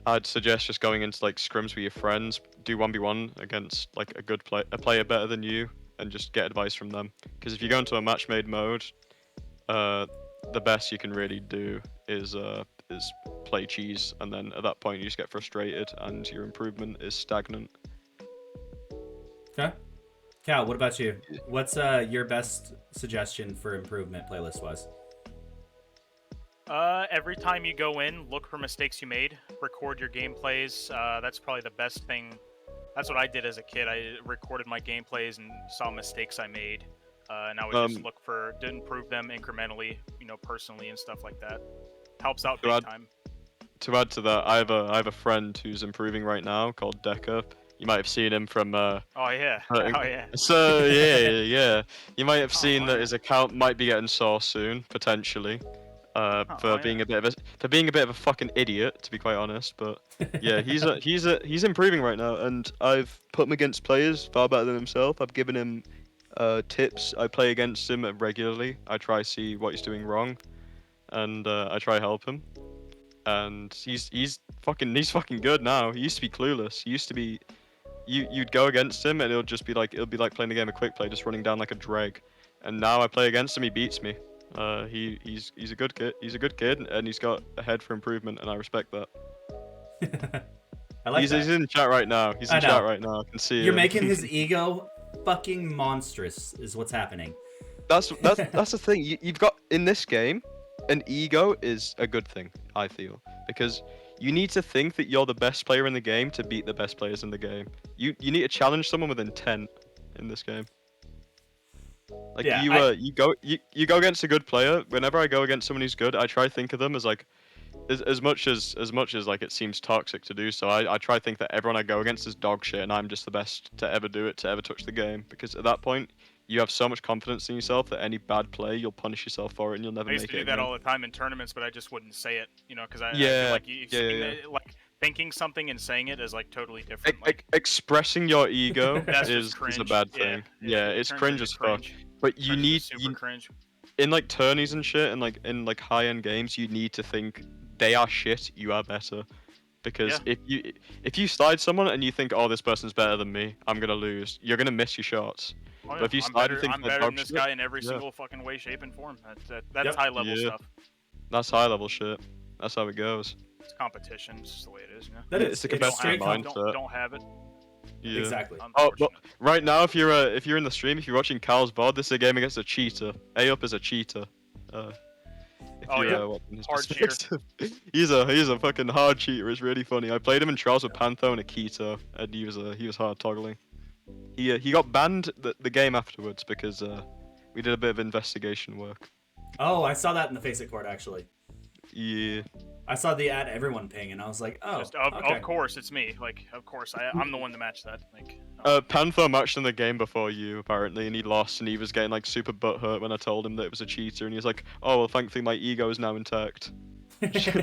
I'd suggest just going into like scrims with your friends, do 1v1 against like a player better than you, and just get advice from them. Because if you go into a match made mode, the best you can really do is play cheese, and then at that point you just get frustrated and your improvement is stagnant. Okay. Cal, what about you? What's your best suggestion for improvement playlist wise? Every time you go in, look for mistakes you made, record your gameplays. That's probably the best thing. That's what I did as a kid. I recorded my gameplays and saw mistakes I made, and I would just look to improve them incrementally, personally and stuff like that. Helps out big time. To add to that, I have a friend who's improving right now called Decker. You might have seen him from. Oh yeah. Oh yeah. So yeah. You might have seen that his account might be getting sourced soon, potentially. For being a bit of a fucking idiot, to be quite honest. But yeah, he's improving right now, and I've put him against players far better than himself. I've given him tips. I play against him regularly. I try see what he's doing wrong, and I try help him. And he's fucking good now. He used to be clueless. He used to be. You'd go against him, and it'll be like playing the game of quick play, just running down like a dreg. And now I play against him, he beats me. He's a good kid. He's a good kid, and he's got a head for improvement, and I respect that. I like that. He's in chat right now. He's in chat right now. I can see. You're making his ego fucking monstrous. Is what's happening. That's the thing. You've got in this game, an ego is a good thing. I feel, because you need to think that you're the best player in the game to beat the best players in the game. You need to challenge someone with intent in this game. Like you go against a good player. Whenever I go against someone who's good, I try to think of them as like as much as like it seems toxic to do so. I try to think that everyone I go against is dog shit, and I'm just the best to ever do it, to ever touch the game. Because at that point, you have so much confidence in yourself that any bad play, you'll punish yourself for it, and you'll never make it. I used to do that all the time in tournaments, but I just wouldn't say it, because I feel like like thinking something and saying it is like totally different. Expressing your ego is a bad thing. Yeah, it's cringe as fuck. But you need cringe. In like tourneys and shit, and like in like high-end games, you need to think they are shit, you are better. Because if you slide someone and you think, oh, this person's better than me, I'm gonna lose, you're gonna miss your shots. Oh, yeah. But if you slide and think I'm better than this guy in every single fucking way, shape, and form. That's high level stuff. That's high level shit. That's how it goes. It's competition. It's just the way it is. It's a competitive mindset. Don't have it. Yeah. Exactly. Oh, but right now, if you're in the stream, if you're watching Cal's VOD, this is a game against a cheater. A-Up is a cheater. Hard cheater. he's a fucking hard cheater. It's really funny. I played him in trials with Pantho and Akito, and he was hard toggling. He got banned the game afterwards because we did a bit of investigation work. Oh, I saw that in the Faceit court actually. Yeah. I saw the ad everyone ping, and I was like, oh, of course it's me. Like, of course I'm the one to match that. Like, Panther matched in the game before you apparently, and he lost, and he was getting like super butthurt when I told him that it was a cheater, and he was like, oh well, thankfully my ego is now intact. Oh yeah,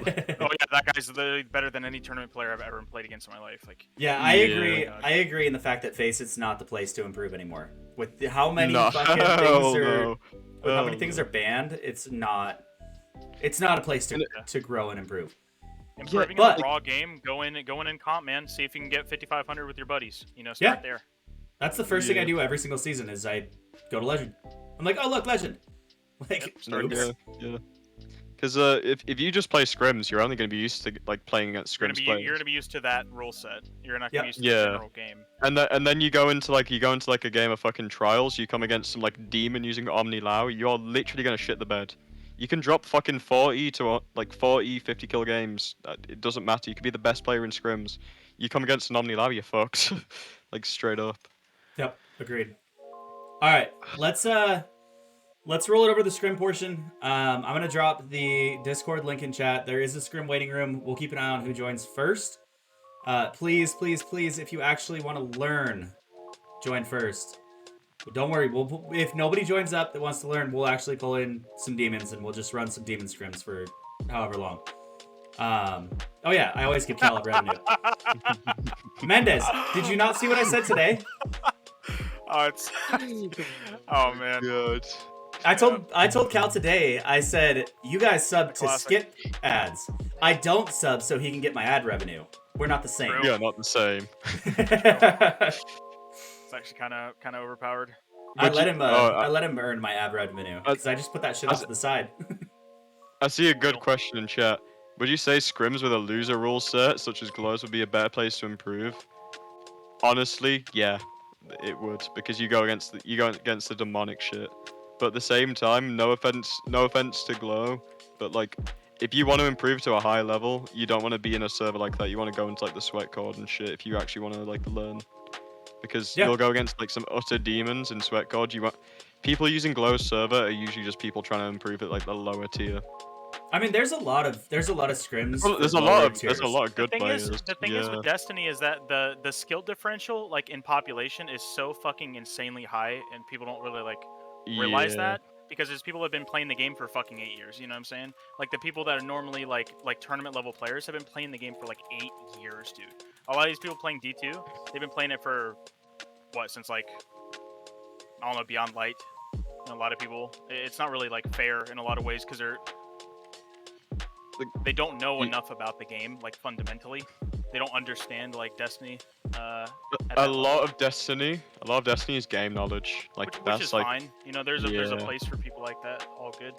that guy's literally better than any tournament player I've ever played against in my life. Like, yeah, I agree. I agree in the fact that Faceit's not the place to improve anymore. With how many fucking things are, with how many things are banned, it's not a place to grow and improve. Improving in a raw game, go in comp, man. See if you can get 5,500 with your buddies. Start there. That's the first thing I do every single season is I go to Legend. I'm like, oh look, Legend. Like, yeah. Because if you just play scrims, you're only going to be used to like playing against scrims players. You're going to be used to that rule set. You're not going to be used to the general game. And then you go into like a game of fucking trials. You come against some like demon using Omni Lao. You're literally going to shit the bed. You can drop fucking 40 to like 40, 50 kill games. It doesn't matter. You could be the best player in scrims. You come against an Omni Lao, you're fucked. Like straight up. Yep, agreed. All right, let's roll it over to the scrim portion. I'm gonna drop the Discord link in chat. There is a scrim waiting room. We'll keep an eye on who joins first. Please, if you actually want to learn, join first. But don't worry. If nobody joins up that wants to learn, we'll actually pull in some demons and we'll just run some demon scrims for however long. Oh yeah, I always give Cal revenue. Mendez, did you not see what I said today? Oh, it's. Oh man. Good. I told Cal today. I said you guys sub to Classic. skip ads. I don't sub so he can get my ad revenue. We're not the same. True. Yeah, not the same. It's actually kind of overpowered. I let him earn my ad revenue because I just put that shit off to the side. I see a good question in chat. Would you say scrims with a loser rule set, such as glows, would be a better place to improve? Honestly, yeah, it would, because you go against the demonic shit. But at the same time, no offense to glow, but like, if you want to improve to a high level, you don't want to be in a server like that. You want to go into like the sweat code and shit if you actually want to like learn, because you'll go against like some utter demons in sweat code. People using glow server are usually just people trying to improve at like the lower tier. I mean, there's a lot of scrims. Well, there's a lot of good players. The thing is with Destiny is that the skill differential like in population is so fucking insanely high, and people don't really like realize that, because there's people that have been playing the game for fucking 8 years. You know what I'm saying? Like the people that are normally like tournament level players have been playing the game for like 8 years, dude. A lot of these people playing D2, they've been playing it for what, since like, I don't know, Beyond Light. And a lot of people, it's not really like fair in a lot of ways, because they don't know enough about the game, like fundamentally. They don't understand like Destiny. A lot of Destiny is game knowledge. Like which that's is like fine. You know, there's a place for people like that. All good.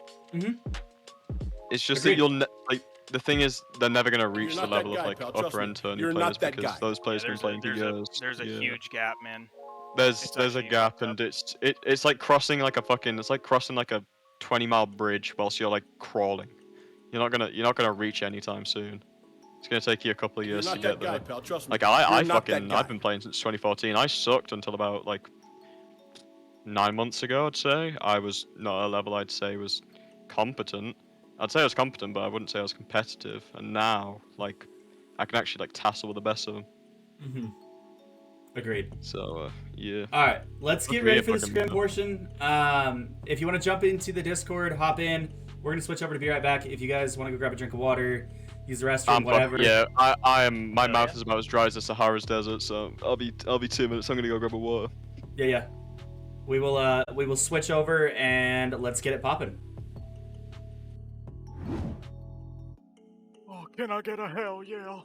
It's just Agreed. that like the thing is, they're never gonna reach the level of like upper end tourney players, because those players have been playing for years. There's a huge gap, man. There's a gap, and it's like crossing like a 20-mile bridge whilst you're like crawling. You're not gonna reach anytime soon. It's gonna take you a couple of years to get there. Pal, trust me. Like I've been playing since 2014. I sucked until about like 9 months ago, I'd say. I was not at a level I'd say was competent. I'd say I was competent, but I wouldn't say I was competitive. And now, like, I can actually like tassel with the best of them. Agreed. So yeah. All right, let's get ready for the scrim portion. If you want to jump into the Discord, hop in. We're gonna switch over to be right back. If you guys want to go grab a drink of water, use the restroom, whatever. Yeah, I am. My mouth is about as dry as the Sahara's desert, so I'll be 2 minutes. I'm gonna go grab a water. Yeah. We will switch over and let's get it popping. Oh, can I get a hell yeah?